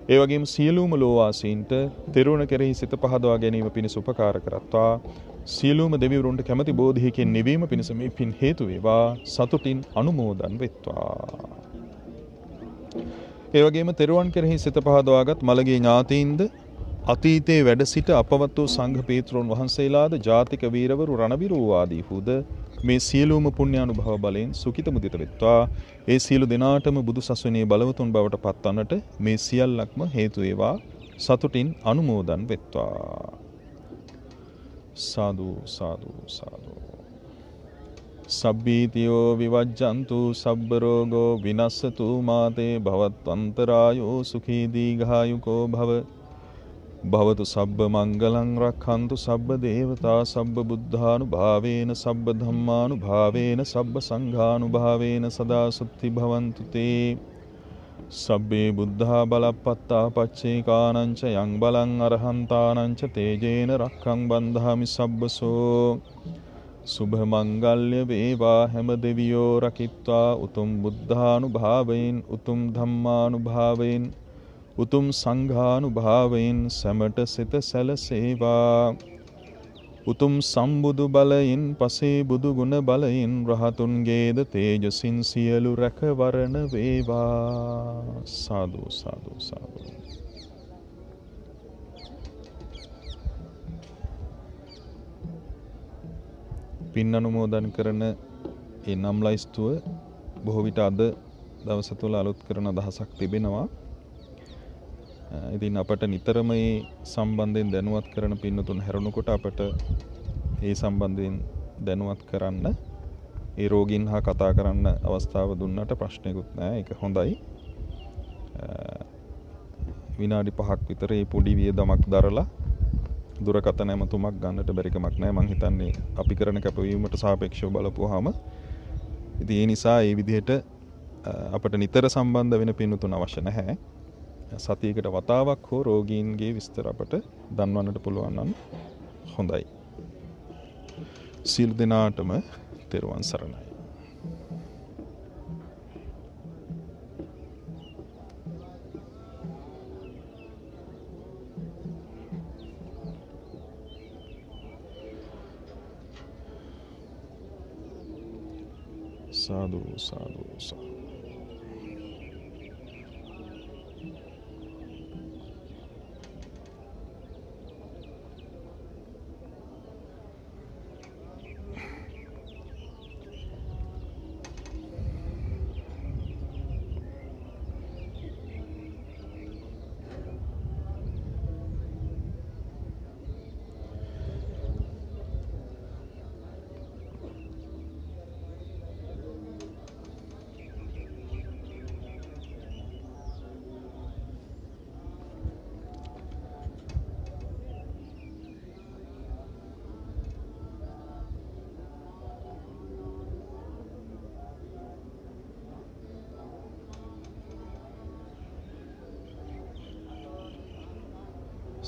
ඒ වගේම සියලුම ලෝවාසීන්ට තෙරුණ කෙරෙහි සිත පහදවා ගැනීම පිණිස උපකාර කරත්වා. සියලුම දෙවිවරුන්ට කැමැති බෝධියකින් නිවීම පිණිස මේ පින් හේතු වේවා. සතුටින් අනුමෝදන් වෙත්වා. ඒ වගේම තෙරුවන් කෙරෙහි සිත පහදවාගත් මළගේ ඥාතීන්ද අතීතයේ වැඩ සිට අපවත් වූ සංඝ පීත්‍රෝන් වහන්සේලාද ජාතික වීරවරු රණවිරු ආදී හුද මේ සියලුම පුණ්‍යානුභව බලයෙන් සුඛිත මුදිත වෙත්වා. ඒ සියලු දෙනාටම බුදු සසුනේ බලවතුන් බවට පත්වන්නට මේ සියල්ලක්ම හේතු වේවා. සතුටින් අනුමෝදන් වෙත්වා. සාදු සාදු සාදු. සබ්බීතියෝ විවජ්ජන්තු සබ්බ රෝගෝ විනස්සතු මාතේ භවත්වන්තරායෝ සුඛී දීඝායුකෝ භව භවතු සබ්බ මංගලං රක්ඛන්තු සබ්බ දේවතා සබ්බ බුද්ධානුභාවේන සබ්බ ධම්මානුභාවේන සබ්බ සංඝානුභාවේන සදා සුත්ති භවන්තු තේ සබ්බේ බුද්ධා බලප්පත්තා පච්චේකානං ච යං බලං අරහන්තානං ච තේජේන රක්ඛං බන්ධාමි සබ්බසෝ සුභ මංගල්‍ය වේවා හැම දෙවියෝ රකිත්වා උතුම් බුද්ධානුභාවයෙන් උතුම් ධම්මානුභාවයෙන් උතුම් සංඝානුභාවයෙන් සැමට සිත සැලසේවා. උතුම් සම්බුදු බලයෙන් පසේ බුදු ගුණ බලයෙන් රහතුන්ගේද තේජසින් සියලු රැකවරණ වේවා. සාදු සාදු සාදු. පින් අනුමෝදන් කරන ඒ නම් ලයිස්තුව බොහෝ විට අද දවස තුළ අලුත් කරන අදහසක් තිබෙනවා. ඉතින් අපට නිතරම මේ සම්බන්ධයෙන් දැනුවත් කරන පින්නතුන් හැරුණකොට අපට ඒ සම්බන්ධයෙන් දැනුවත් කරන්න ඒ රෝගීන් හා කතා කරන්න අවස්ථාව දුන්නට ප්‍රශ්නයකුත් නැහැ. ඒක හොඳයි. විනාඩි 5ක් විතර මේ පොඩි වියදමක් දරලා දුරකථන ඇමතුමක් ගන්නට බැරි කමක් නැහැ. මං හිතන්නේ අපි කරන කැපවීමට සාපේක්ෂව බලපුවාම ඉතින් ඒ නිසා මේ විදිහට අපට නිතර සම්බන්ධ වෙන පින්නතුන් අවශ්‍ය නැහැ. සතියකට වතාවක් හෝ රෝගීන්ගේ විස්තර අපට දන්වන්නට පුළුවන් නම් හොඳයි. සියලු දෙනාටම තෙරුවන් සරණයි. සාදු සාදු සාදු.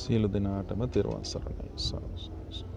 සියලු දෙනාටම තෙරුවන් සරණයි.